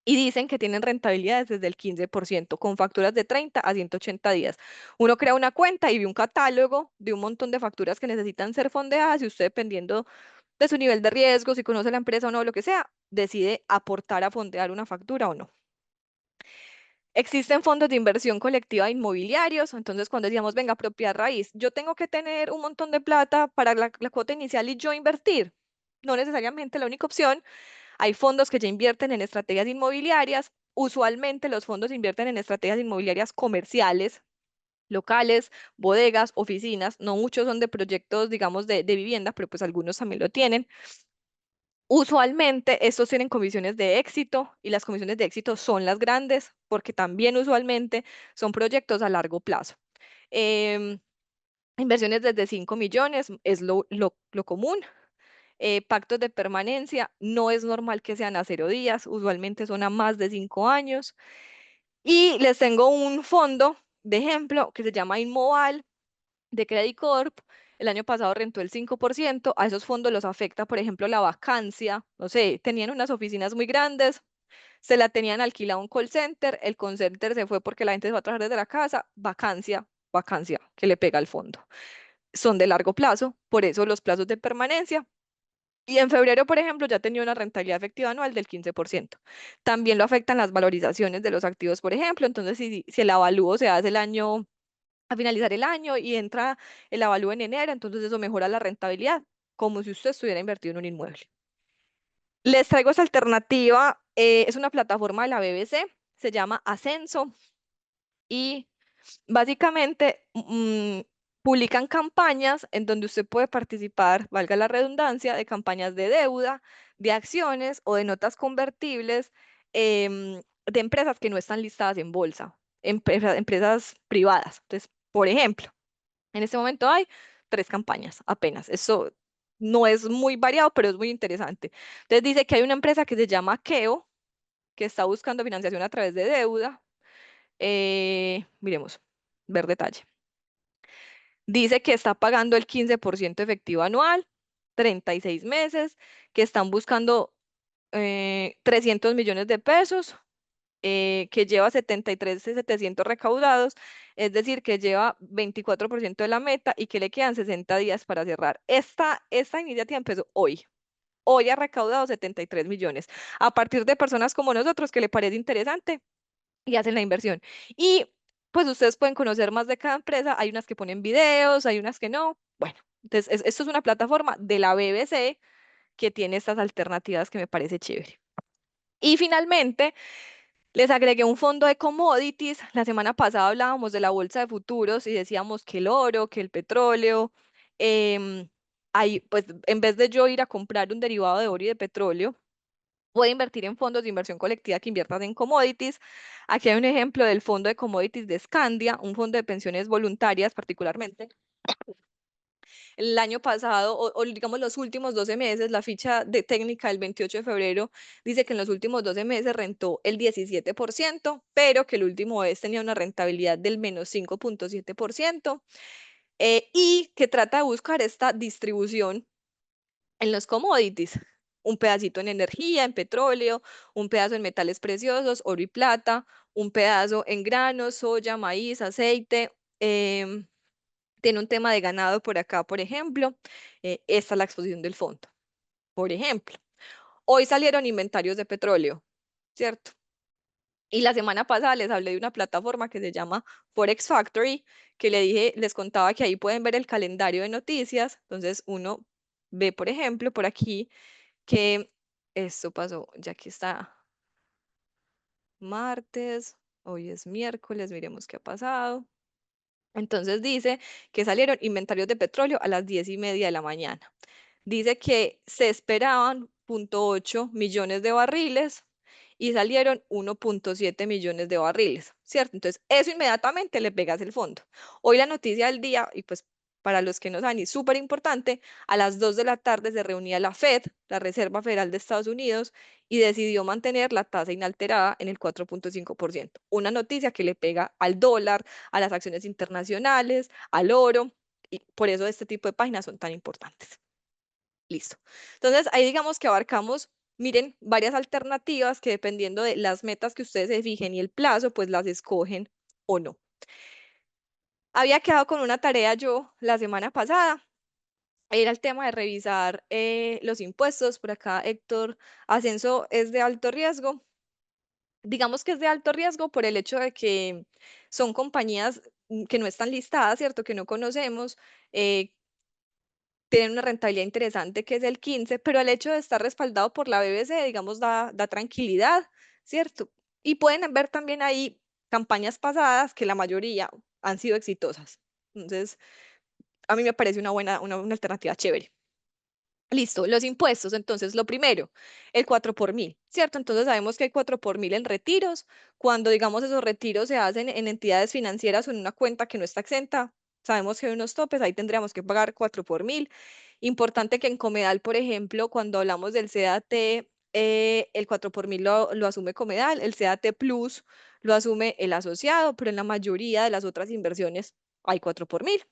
y dicen que tienen rentabilidades desde el 15% con facturas de 30 a 180 días. Uno crea una cuenta y ve un catálogo de un montón de facturas que necesitan ser fondeadas y usted, dependiendo de su nivel de riesgo, si conoce la empresa o no, lo que sea, decide aportar a fondear una factura o no. Existen fondos de inversión colectiva inmobiliarios, entonces cuando decíamos, venga, propiedad raíz, yo tengo que tener un montón de plata para la cuota inicial y yo invertir. No necesariamente la única opción. Hay fondos que ya invierten en estrategias inmobiliarias. Usualmente los fondos invierten en estrategias inmobiliarias comerciales, locales, bodegas, oficinas. No muchos son de proyectos, digamos, de vivienda, pero pues algunos también lo tienen. Usualmente estos tienen comisiones de éxito y las comisiones de éxito son las grandes porque también usualmente son proyectos a largo plazo. Em, Inversiones desde 5 millones es lo común. Pactos de permanencia no es normal que sean a 0 días, usualmente son a más de 5 años. Y les tengo un fondo de ejemplo que se llama Inmoval de Credit Corp. El año pasado rentó el 5%. A esos fondos los afecta, por ejemplo, la vacancia. No sé, tenían unas oficinas muy grandes, se la tenían alquilado a un call center, el call center se fue porque la gente se va a trabajar desde la casa, vacancia, vacancia que le pega al fondo. Son de largo plazo, por eso los plazos de permanencia. Y en febrero, por ejemplo, ya tenía una rentabilidad efectiva anual del 15%. También lo afectan las valorizaciones de los activos, por ejemplo. Entonces, si el avalúo se hace el año a finalizar el año y entra el avalúo en enero, entonces eso mejora la rentabilidad, como si usted estuviera invertido en un inmueble. Les traigo esta alternativa, es una plataforma de la BBC, se llama Ascenso y básicamente publican campañas en donde usted puede participar, valga la redundancia, de campañas de deuda, de acciones o de notas convertibles de empresas que no están listadas en bolsa. empresas privadas. Entonces, por ejemplo, en este momento hay 3 campañas apenas. Eso no es muy variado, pero es muy interesante. Entonces dice que hay una empresa que se llama Keo, que está buscando financiación a través de deuda. Miremos, ver detalle. Dice que está pagando el 15% efectivo anual, 36 meses, que están buscando 300 millones de pesos, que lleva 73.700 recaudados, es decir, que lleva 24% de la meta y que le quedan 60 días para cerrar. Esta iniciativa empezó hoy. Hoy ha recaudado 73 millones. A partir de personas como nosotros que le parece interesante y hacen la inversión. Y pues ustedes pueden conocer más de cada empresa. Hay unas que ponen videos, hay unas que no. Bueno, entonces esto es una plataforma de la BBC que tiene estas alternativas que me parece chévere. Y finalmente, les agregué un fondo de commodities. La semana pasada hablábamos de la bolsa de futuros y decíamos que el oro, que el petróleo, em, pues en vez de yo ir a comprar un derivado de oro y de petróleo, puede invertir en fondos de inversión colectiva que inviertan en commodities. Aquí hay un ejemplo del fondo de commodities de Scandia, un fondo de pensiones voluntarias particularmente. El año pasado, o digamos los últimos 12 meses, la ficha de técnica del 28 de febrero dice que en los últimos 12 meses rentó el 17%, pero que el último mes tenía una rentabilidad del menos 5,7%, y que trata de buscar esta distribución en los commodities. Un pedacito en energía, en petróleo, un pedazo en metales preciosos, oro y plata, un pedazo en granos, soya, maíz, aceite. Tiene un tema de ganado por acá, por ejemplo. Esta es la exposición del fondo. Por ejemplo, hoy salieron inventarios de petróleo, ¿cierto? Y la semana pasada les hablé de una plataforma que se llama Forex Factory, que les contaba que ahí pueden ver el calendario de noticias. Entonces uno ve, por ejemplo, por aquí que esto pasó, ya que está martes, hoy es miércoles, miremos qué ha pasado. Entonces dice que salieron inventarios de petróleo a las 10:30 de la mañana. Dice que se esperaban 0,8 millones de barriles y salieron 1,7 millones de barriles, ¿cierto? Entonces, eso inmediatamente le pegas el fondo. Hoy la noticia del día, y pues para los que no saben, y súper importante, a las 2 de la tarde se reunía la Fed, la Reserva Federal de Estados Unidos, y decidió mantener la tasa inalterada en el 4,5%. Una noticia que le pega al dólar, a las acciones internacionales, al oro, y por eso este tipo de páginas son tan importantes. Listo. Entonces, ahí digamos que abarcamos, miren, varias alternativas que dependiendo de las metas que ustedes se fijen y el plazo, pues las escogen o no. Había quedado con una tarea yo la semana pasada, era el tema de revisar los impuestos. Por acá, Héctor Ascenso es de alto riesgo. Digamos que es de alto riesgo por el hecho de que son compañías que no están listadas, ¿cierto? Que no conocemos. eh, Tienen una rentabilidad interesante que es el 15, pero el hecho de estar respaldado por la BBC, digamos, da tranquilidad, ¿cierto? Y pueden ver también ahí campañas pasadas que la mayoría han sido exitosas. Entonces, a mí me parece una alternativa chévere. Listo, los impuestos. Entonces, lo primero, el 4 por mil, ¿cierto? Entonces, sabemos que hay 4 por mil en retiros. Cuando, digamos, esos retiros se hacen en entidades financieras o en una cuenta que no está exenta, sabemos que hay unos topes, ahí tendríamos que pagar 4 por mil. Importante que en Comedal, por ejemplo, cuando hablamos del CDT, el 4 por mil lo asume Comedal, el CDT Plus lo asume el asociado, pero en la mayoría de las otras inversiones hay 4 por mil.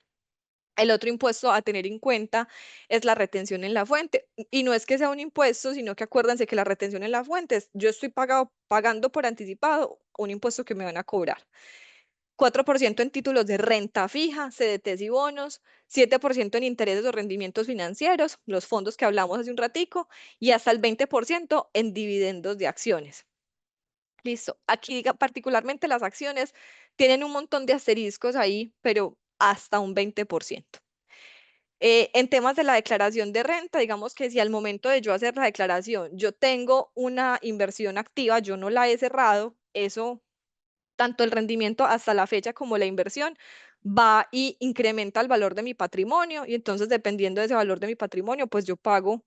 El otro impuesto a tener en cuenta es la retención en la fuente. Y no es que sea un impuesto, sino que acuérdense que la retención en la fuente es, yo estoy pagando por anticipado un impuesto que me van a cobrar. 4% en títulos de renta fija, CDTs y bonos, 7% en intereses o rendimientos financieros, los fondos que hablamos hace un ratico, y hasta el 20% en dividendos de acciones. Listo. Aquí particularmente las acciones tienen un montón de asteriscos ahí, pero hasta un 20%. En temas de la declaración de renta, digamos que si al momento de yo hacer la declaración, yo tengo una inversión activa, yo no la he cerrado, eso, tanto el rendimiento hasta la fecha como la inversión, va y incrementa el valor de mi patrimonio y entonces dependiendo de ese valor de mi patrimonio, pues yo pago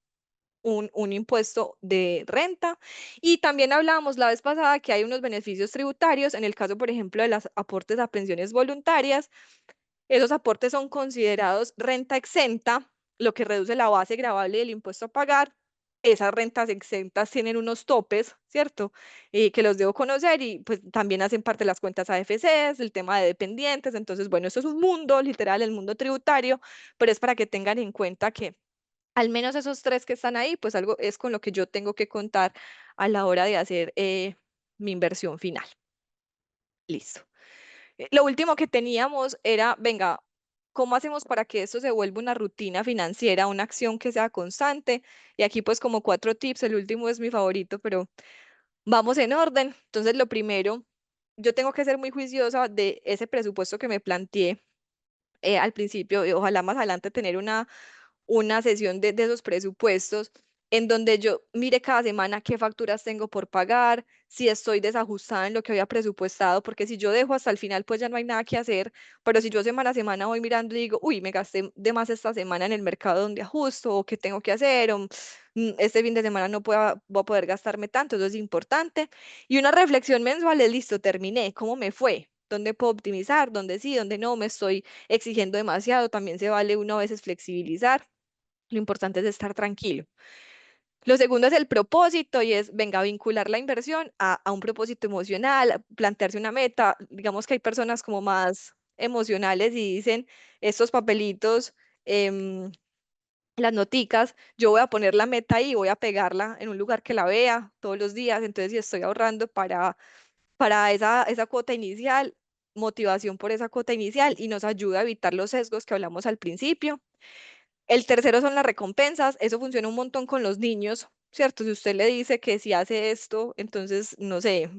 un impuesto de renta. Y también hablábamos la vez pasada que hay unos beneficios tributarios en el caso, por ejemplo, de las aportes a pensiones voluntarias. Esos aportes son considerados renta exenta, lo que reduce la base gravable del impuesto a pagar. Esas rentas exentas tienen unos topes, ¿cierto? Que los debo conocer y pues también hacen parte de las cuentas AFCs, el tema de dependientes. Entonces, bueno, esto es un mundo, literal, el mundo tributario, pero es para que tengan en cuenta que al menos esos tres que están ahí, pues algo es con lo que yo tengo que contar a la hora de hacer mi inversión final. Listo. Lo último que teníamos era, venga, ¿cómo hacemos para que esto se vuelva una rutina financiera, una acción que sea constante? Y aquí pues como 4 tips, el último es mi favorito, pero vamos en orden. Entonces, lo primero, yo tengo que ser muy juiciosa de ese presupuesto que me planteé al principio y ojalá más adelante tener una sesión de esos presupuestos en donde yo mire cada semana qué facturas tengo por pagar, si estoy desajustada en lo que había presupuestado, porque si yo dejo hasta el final, pues ya no hay nada que hacer, pero si yo semana a semana voy mirando y digo, uy, me gasté de más esta semana en el mercado donde ajusto, o qué tengo que hacer, o este fin de semana no voy a poder gastarme tanto, eso es importante. Y una reflexión mensual es, listo, terminé, ¿cómo me fue? ¿Dónde puedo optimizar? ¿Dónde sí? ¿Dónde no? Me estoy exigiendo demasiado, también se vale uno a veces flexibilizar. Lo importante es estar tranquilo. Lo segundo es el propósito y es, venga, vincular la inversión a un propósito emocional, plantearse una meta. Digamos que hay personas como más emocionales y dicen, estos papelitos, em, las noticas, yo voy a poner la meta ahí, voy a pegarla en un lugar que la vea todos los días. Entonces, si estoy ahorrando para esa cuota inicial, motivación por esa cuota inicial y nos ayuda a evitar los sesgos que hablamos al principio. El tercero son las recompensas. Eso funciona un montón con los niños, ¿cierto? Si usted le dice que si hace esto, entonces, no sé,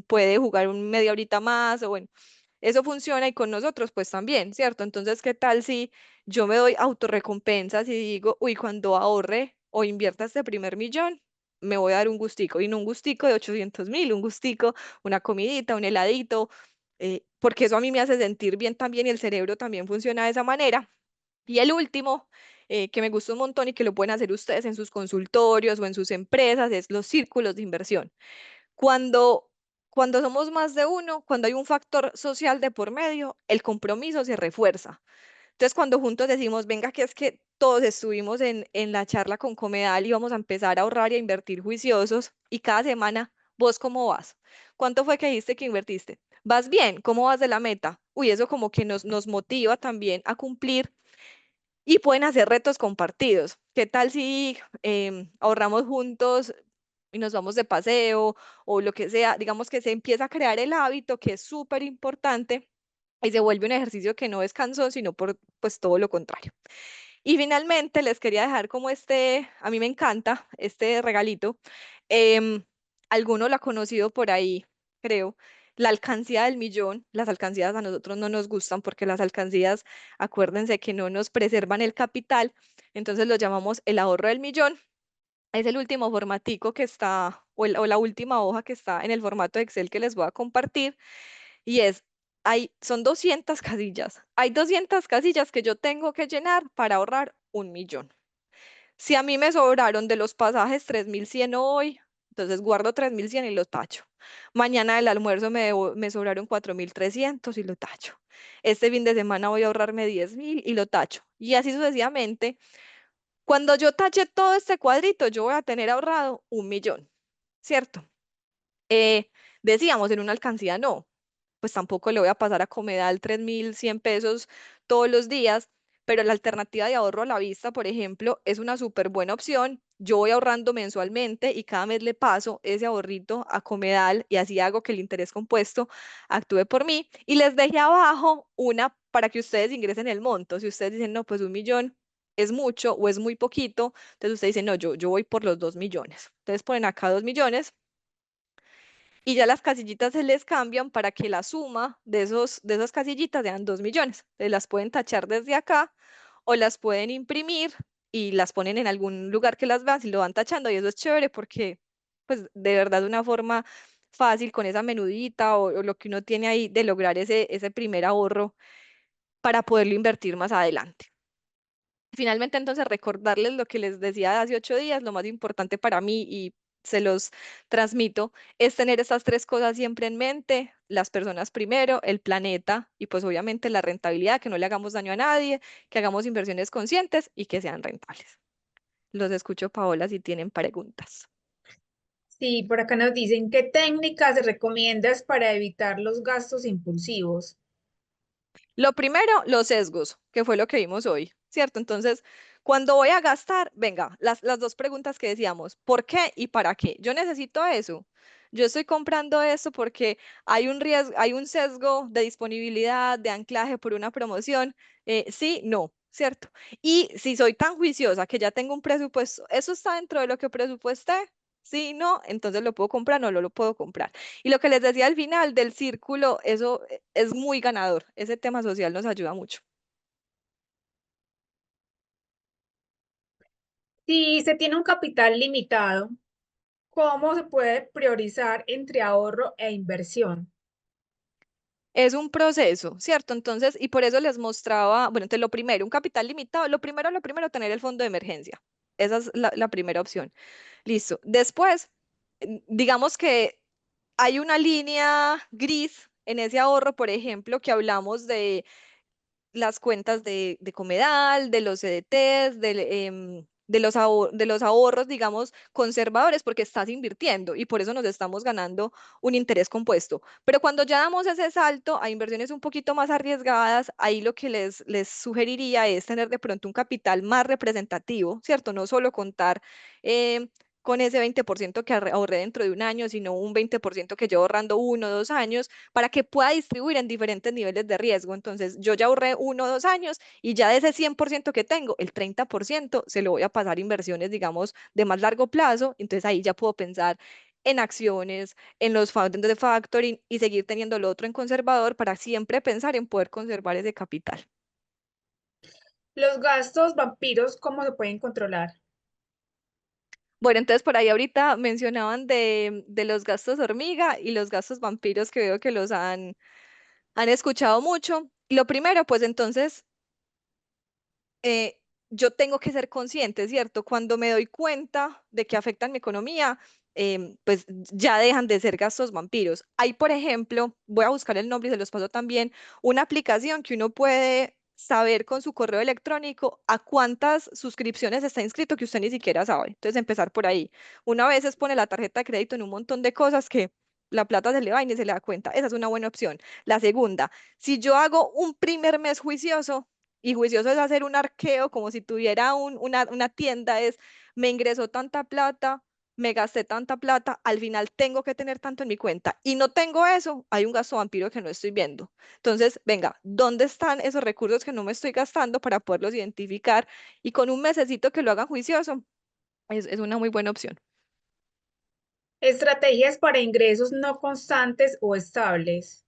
puede jugar media horita más o bueno, eso funciona y con nosotros pues también, ¿cierto? Entonces, ¿qué tal si yo me doy autorrecompensas y digo, uy, cuando ahorre o invierta este primer millón, me voy a dar un gustico y no un gustico de 800.000, un gustico, una comidita, un heladito, porque eso a mí me hace sentir bien también y el cerebro también funciona de esa manera. Y el último, que me gusta un montón y que lo pueden hacer ustedes en sus consultorios o en sus empresas, es los círculos de inversión. Cuando, cuando somos más de uno, cuando hay un factor social de por medio, el compromiso se refuerza. Entonces, cuando juntos decimos, venga, que es que todos estuvimos en la charla con Comedal y vamos a empezar a ahorrar y a invertir juiciosos, y cada semana, ¿vos cómo vas? ¿Cuánto fue que dijiste que invertiste? ¿Vas bien? ¿Cómo vas de la meta? Uy, eso como que nos motiva también a cumplir y pueden hacer retos compartidos. ¿Qué tal si ahorramos juntos y nos vamos de paseo o lo que sea? Digamos que se empieza a crear el hábito que es súper importante y se vuelve un ejercicio que no es cansón, sino por pues todo lo contrario. Y finalmente les quería dejar como a mí me encanta este regalito. em, Alguno lo ha conocido por ahí, creo. La alcancía del millón. Las alcancías a nosotros no nos gustan porque las alcancías, acuérdense que no nos preservan el capital, entonces lo llamamos el ahorro del millón. Es el último formatico que está, o la última hoja que está en el formato de Excel que les voy a compartir. Y son 200 casillas. Hay 200 casillas que yo tengo que llenar para ahorrar 1 millón. Si a mí me sobraron de los pasajes 3.100 hoy, entonces guardo 3.100 y lo tacho. Mañana del almuerzo me sobraron 4.300 y lo tacho. Este fin de semana voy a ahorrarme 10.000 y lo tacho. Y así sucesivamente. Cuando yo tache todo este cuadrito, yo voy a tener ahorrado 1 millón, ¿cierto? Eh, Decíamos, en una alcancía no, pues tampoco le voy a pasar a Comedal 3.100 pesos todos los días, pero la alternativa de ahorro a la vista, por ejemplo, es una súper buena opción. Yo voy ahorrando mensualmente y cada mes le paso ese ahorrito a Comedal y así hago que el interés compuesto actúe por mí. Y les dejé abajo una para que ustedes ingresen el monto. Si ustedes dicen, no, pues 1 millón es mucho o es muy poquito, entonces ustedes dicen, no, yo voy por los 2 millones. Entonces ponen acá 2 millones y ya las casillitas se les cambian para que la suma de esas casillitas sean 2 millones. Se las pueden tachar desde acá o las pueden imprimir y las ponen en algún lugar que las vean y lo van tachando y eso es chévere porque pues de verdad una forma fácil con esa menudita o lo que uno tiene ahí de lograr ese primer ahorro para poderlo invertir más adelante. Finalmente, entonces, recordarles lo que les decía hace 8 días, lo más importante para mí y se los transmito, es tener estas tres cosas siempre en mente, las personas primero, el planeta y pues obviamente la rentabilidad, que no le hagamos daño a nadie, que hagamos inversiones conscientes y que sean rentables. Los escucho, Paola, si tienen preguntas. Sí, por acá nos dicen qué técnicas recomiendas para evitar los gastos impulsivos. Lo primero, los sesgos, que fue lo que vimos hoy, ¿cierto? Entonces, cuando voy a gastar, venga, las dos preguntas que decíamos, ¿por qué y para qué? Yo necesito eso. Yo estoy comprando esto porque hay un riesgo, hay un sesgo de disponibilidad, de anclaje por una promoción. Sí, no, ¿cierto? Y si soy tan juiciosa que ya tengo un presupuesto, ¿eso está dentro de lo que presupuesté? Sí, no, entonces lo puedo comprar, no lo puedo comprar. Y lo que les decía al final del círculo, eso es muy ganador. Ese tema social nos ayuda mucho. Si se tiene un capital limitado, ¿cómo se puede priorizar entre ahorro e inversión? Es un proceso, ¿cierto? Entonces, y por eso les mostraba, bueno, entonces lo primero, un capital limitado, lo primero, tener el fondo de emergencia. Esa es la primera opción. Listo. Después, digamos que hay una línea gris en ese ahorro, por ejemplo, que hablamos de las cuentas de Comedal, de los CDTs, de los ahorros, digamos, conservadores, porque estás invirtiendo y por eso nos estamos ganando un interés compuesto. Pero cuando ya damos ese salto a inversiones un poquito más arriesgadas, ahí lo que les sugeriría es tener de pronto un capital más representativo, ¿cierto? No solo contar em, con ese 20% que ahorré dentro de un año, sino un 20% que llevo ahorrando 1 o 2 años para que pueda distribuir en diferentes niveles de riesgo. Entonces, yo ya ahorré 1 o 2 años y ya de ese 100% que tengo, el 30% se lo voy a pasar a inversiones, digamos, de más largo plazo. Entonces, ahí ya puedo pensar en acciones, en los fondos de factoring y seguir teniendo lo otro en conservador para siempre pensar en poder conservar ese capital. Los gastos vampiros, ¿cómo se pueden controlar? Bueno, entonces por ahí ahorita mencionaban de los gastos hormiga y los gastos vampiros que veo que los han escuchado mucho. Lo primero, pues entonces eh, yo tengo que ser consciente, ¿cierto? Cuando me doy cuenta de que afectan mi economía, pues ya dejan de ser gastos vampiros. Hay, por ejemplo, voy a buscar el nombre y se los paso también, una aplicación que uno puede saber con su correo electrónico a cuántas suscripciones está inscrito que usted ni siquiera sabe. Entonces, empezar por ahí. Una vez pone la tarjeta de crédito en un montón de cosas que la plata se le va y ni se le da cuenta. Esa es una buena opción. La segunda, si yo hago un primer mes juicioso, y juicioso es hacer un arqueo como si tuviera una tienda, es, me ingresó tanta plata, me gasté tanta plata, al final tengo que tener tanto en mi cuenta y no tengo eso, hay un gasto vampiro que no estoy viendo. Entonces, venga, ¿dónde están esos recursos que no me estoy gastando para poderlos identificar? Y con un mesecito que lo hagan juicioso, es una muy buena opción. Estrategias para ingresos no constantes o estables.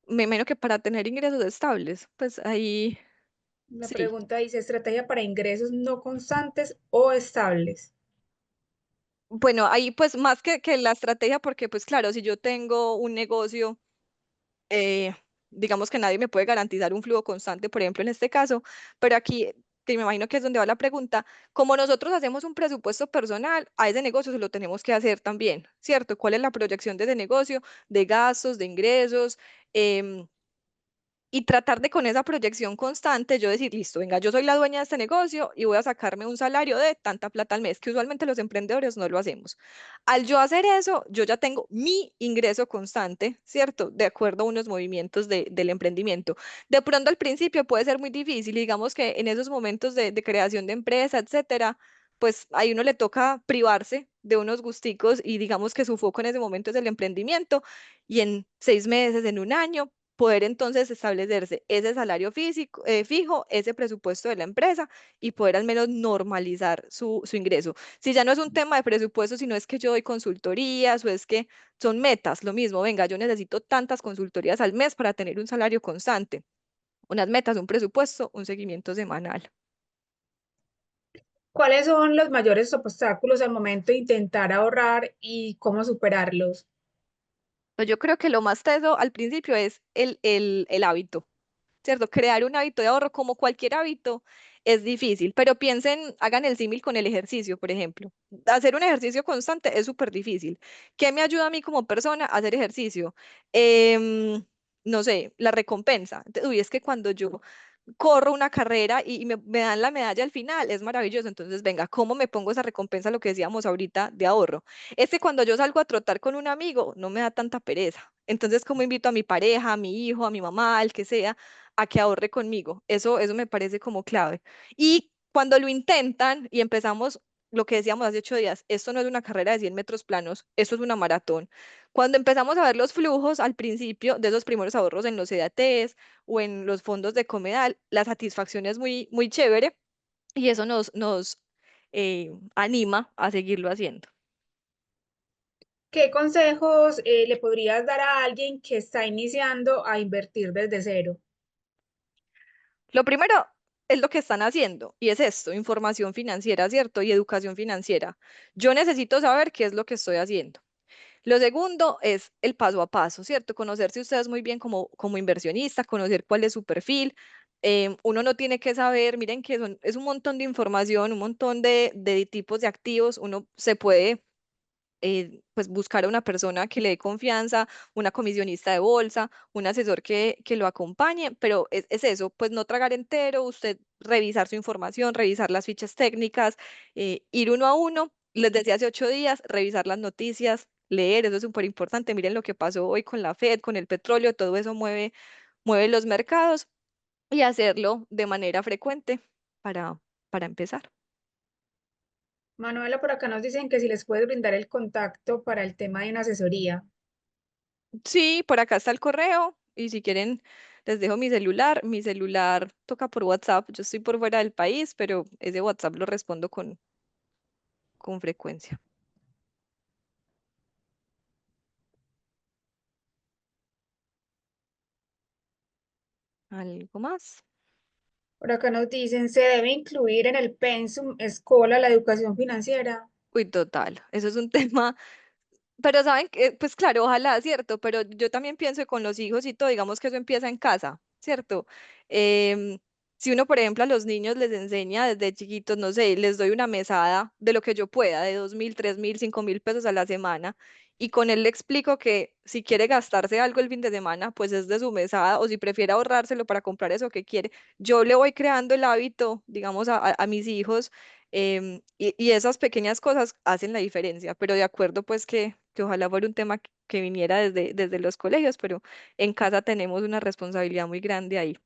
Me imagino que para tener ingresos estables, pues ahí La sí. pregunta dice, estrategia para ingresos no constantes o estables. Bueno, ahí pues más que la estrategia, porque pues claro, si yo tengo un negocio, eh, digamos que nadie me puede garantizar un flujo constante, por ejemplo, en este caso, pero aquí, que me imagino que es donde va la pregunta, como nosotros hacemos un presupuesto personal, a ese negocio se lo tenemos que hacer también, ¿cierto? ¿Cuál es la proyección de ese negocio, de gastos, de ingresos? Em, y tratar de con esa proyección constante, yo decir, listo, venga, yo soy la dueña de este negocio y voy a sacarme un salario de tanta plata al mes, que usualmente los emprendedores no lo hacemos. Al yo hacer eso, yo ya tengo mi ingreso constante, ¿cierto? De acuerdo a unos movimientos del emprendimiento. De pronto al principio puede ser muy difícil, digamos que en esos momentos de creación de empresa, etcétera, pues ahí uno le toca privarse de unos gusticos y digamos que su foco en ese momento es el emprendimiento y en 6 meses, en un año poder entonces establecerse ese salario físico, fijo, ese presupuesto de la empresa y poder al menos normalizar su ingreso. Si ya no es un tema de presupuesto, sino es que yo doy consultorías o es que son metas, lo mismo, venga, yo necesito tantas consultorías al mes para tener un salario constante, unas metas, un presupuesto, un seguimiento semanal. ¿Cuáles son los mayores obstáculos al momento de intentar ahorrar y cómo superarlos? Pues yo creo que lo más teso al principio es el hábito. ¿cierto? Crear un hábito de ahorro, como cualquier hábito, es difícil, pero piensen, hagan el símil con el ejercicio, por ejemplo. Hacer un ejercicio constante es súper difícil. ¿Qué me ayuda a mí como persona a hacer ejercicio? Em, no sé, la recompensa. Uy, es que cuando yo corro una carrera y me dan la medalla al final, es maravilloso. Entonces, venga, ¿cómo me pongo esa recompensa, lo que decíamos ahorita, de ahorro? Es que cuando yo salgo a trotar con un amigo, no me da tanta pereza. Entonces, ¿cómo invito a mi pareja, a mi hijo, a mi mamá, al que sea, a que ahorre conmigo? Eso me parece como clave. Y cuando lo intentan y empezamos, lo que decíamos hace 8 días, esto no es una carrera de 100 metros planos, esto es una maratón. Cuando empezamos a ver los flujos al principio de esos primeros ahorros en los CDTs o en los fondos de Comedal, la satisfacción es muy, muy chévere y eso nos anima a seguirlo haciendo. ¿Qué consejos le podrías dar a alguien que está iniciando a invertir desde cero? Lo primero es lo que están haciendo y es esto, información financiera, ¿cierto? Y educación financiera. Yo necesito saber qué es lo que estoy haciendo. Lo segundo es el paso a paso, ¿cierto? Conocerse ustedes muy bien como inversionista, conocer cuál es su perfil. Uno no tiene que saber, miren que es un montón de información, un montón de tipos de activos. Uno se puede pues buscar a una persona que le dé confianza, una comisionista de bolsa, un asesor que lo acompañe, pero es eso, pues no tragar entero, usted revisar su información, revisar las fichas técnicas, ir uno a uno. Les decía hace 8 días, revisar las noticias, leer, eso es súper importante. Miren lo que pasó hoy con la Fed, con el petróleo, todo eso mueve los mercados y hacerlo de manera frecuente para, para empezar. Manuela, por acá nos dicen que si les puedes brindar el contacto para el tema de una asesoría. Sí, por acá está el correo y si quieren les dejo mi celular. Mi celular toca por WhatsApp. Yo estoy por fuera del país, pero ese WhatsApp lo respondo con frecuencia. ¿Algo más? Por acá nos dicen, ¿se debe incluir en el pensum escola la educación financiera? Uy, total. Eso es un tema. Pero saben que, pues claro, ojalá, ¿cierto? Pero yo también pienso que con los hijos y todo, digamos que eso empieza en casa, ¿cierto? Em, si uno, por ejemplo, a los niños les enseña desde chiquitos, no sé, les doy una mesada de lo que yo pueda, de 2.000, 3.000, 5.000 pesos a la semana, y con él le explico que si quiere gastarse algo el fin de semana, pues es de su mesada, o si prefiere ahorrárselo para comprar eso que quiere, yo le voy creando el hábito, digamos, a mis hijos y esas pequeñas cosas hacen la diferencia, pero de acuerdo pues que ojalá fuera un tema que viniera desde los colegios, pero en casa tenemos una responsabilidad muy grande ahí.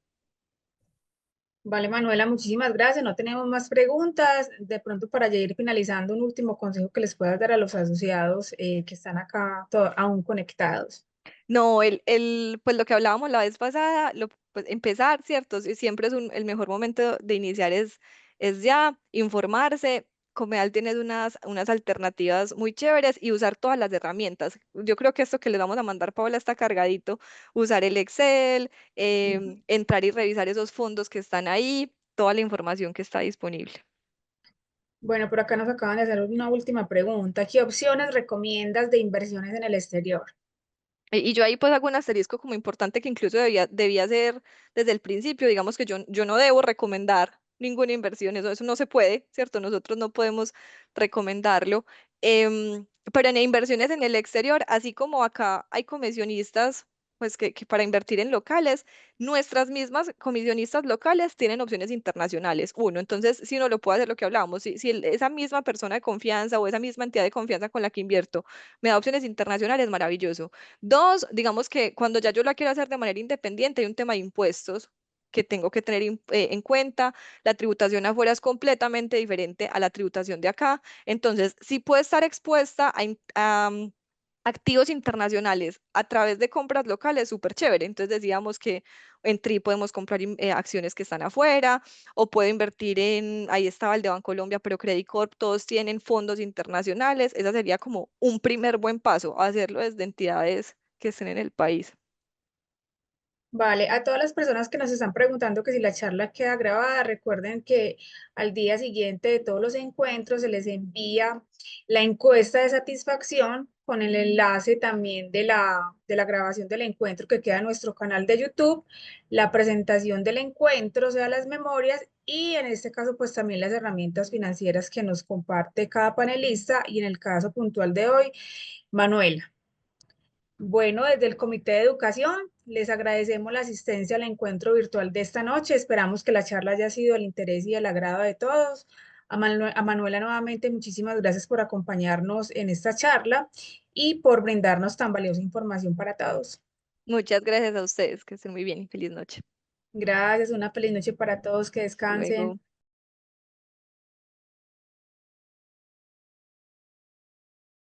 Vale, Manuela, muchísimas gracias. No tenemos más preguntas. De pronto, para ya ir finalizando, un último consejo que les puedas dar a los asociados que están acá aún conectados. No, pues lo que hablábamos la vez pasada, pues empezar, ¿cierto? Siempre es el mejor momento de iniciar es ya informarse. Comedal tiene unas alternativas muy chéveres y usar todas las herramientas. Yo creo que esto que les vamos a mandar, Paola, está cargadito. Usar el Excel, Ujú. entrar y revisar esos fondos que están ahí, toda la información que está disponible. Bueno, por acá nos acaban de hacer una última pregunta. ¿Qué opciones recomiendas de inversiones en el exterior? Y yo ahí pues hago un asterisco como importante que incluso debía ser desde el principio, digamos que yo no debo recomendar ninguna inversión, eso no se puede, ¿cierto? Nosotros no podemos recomendarlo. Pero en inversiones en el exterior, así como acá hay comisionistas, pues que para invertir en locales, nuestras mismas comisionistas locales tienen opciones internacionales. Uno, entonces, si uno lo puede hacer lo que hablábamos, si esa misma persona de confianza o esa misma entidad de confianza con la que invierto me da opciones internacionales, maravilloso. Dos, digamos que cuando ya yo la quiero hacer de manera independiente, hay un tema de impuestos que tengo que tener en cuenta. La tributación afuera es completamente diferente a la tributación de acá. Entonces, sí puede estar expuesta a activos internacionales a través de compras locales, súper chévere. Entonces decíamos que en TRI podemos comprar acciones que están afuera o puedo invertir ahí estaba el de Bancolombia, pero Credit Corp, todos tienen fondos internacionales. Esa sería como un primer buen paso, hacerlo desde entidades que estén en el país. Vale, a todas las personas que nos están preguntando que si la charla queda grabada, recuerden que al día siguiente de todos los encuentros se les envía la encuesta de satisfacción con el enlace también de la grabación del encuentro que queda en nuestro canal de YouTube, la presentación del encuentro, o sea, las memorias y en este caso pues también las herramientas financieras que nos comparte cada panelista y en el caso puntual de hoy, Manuela. Bueno, desde el Comité de Educación les agradecemos la asistencia al encuentro virtual de esta noche. Esperamos que la charla haya sido del interés y del agrado de todos. A Manuela nuevamente, muchísimas gracias por acompañarnos en esta charla y por brindarnos tan valiosa información para todos. Muchas gracias a ustedes, que estén muy bien y feliz noche. Gracias, una feliz noche para todos, que Hasta descansen. luego.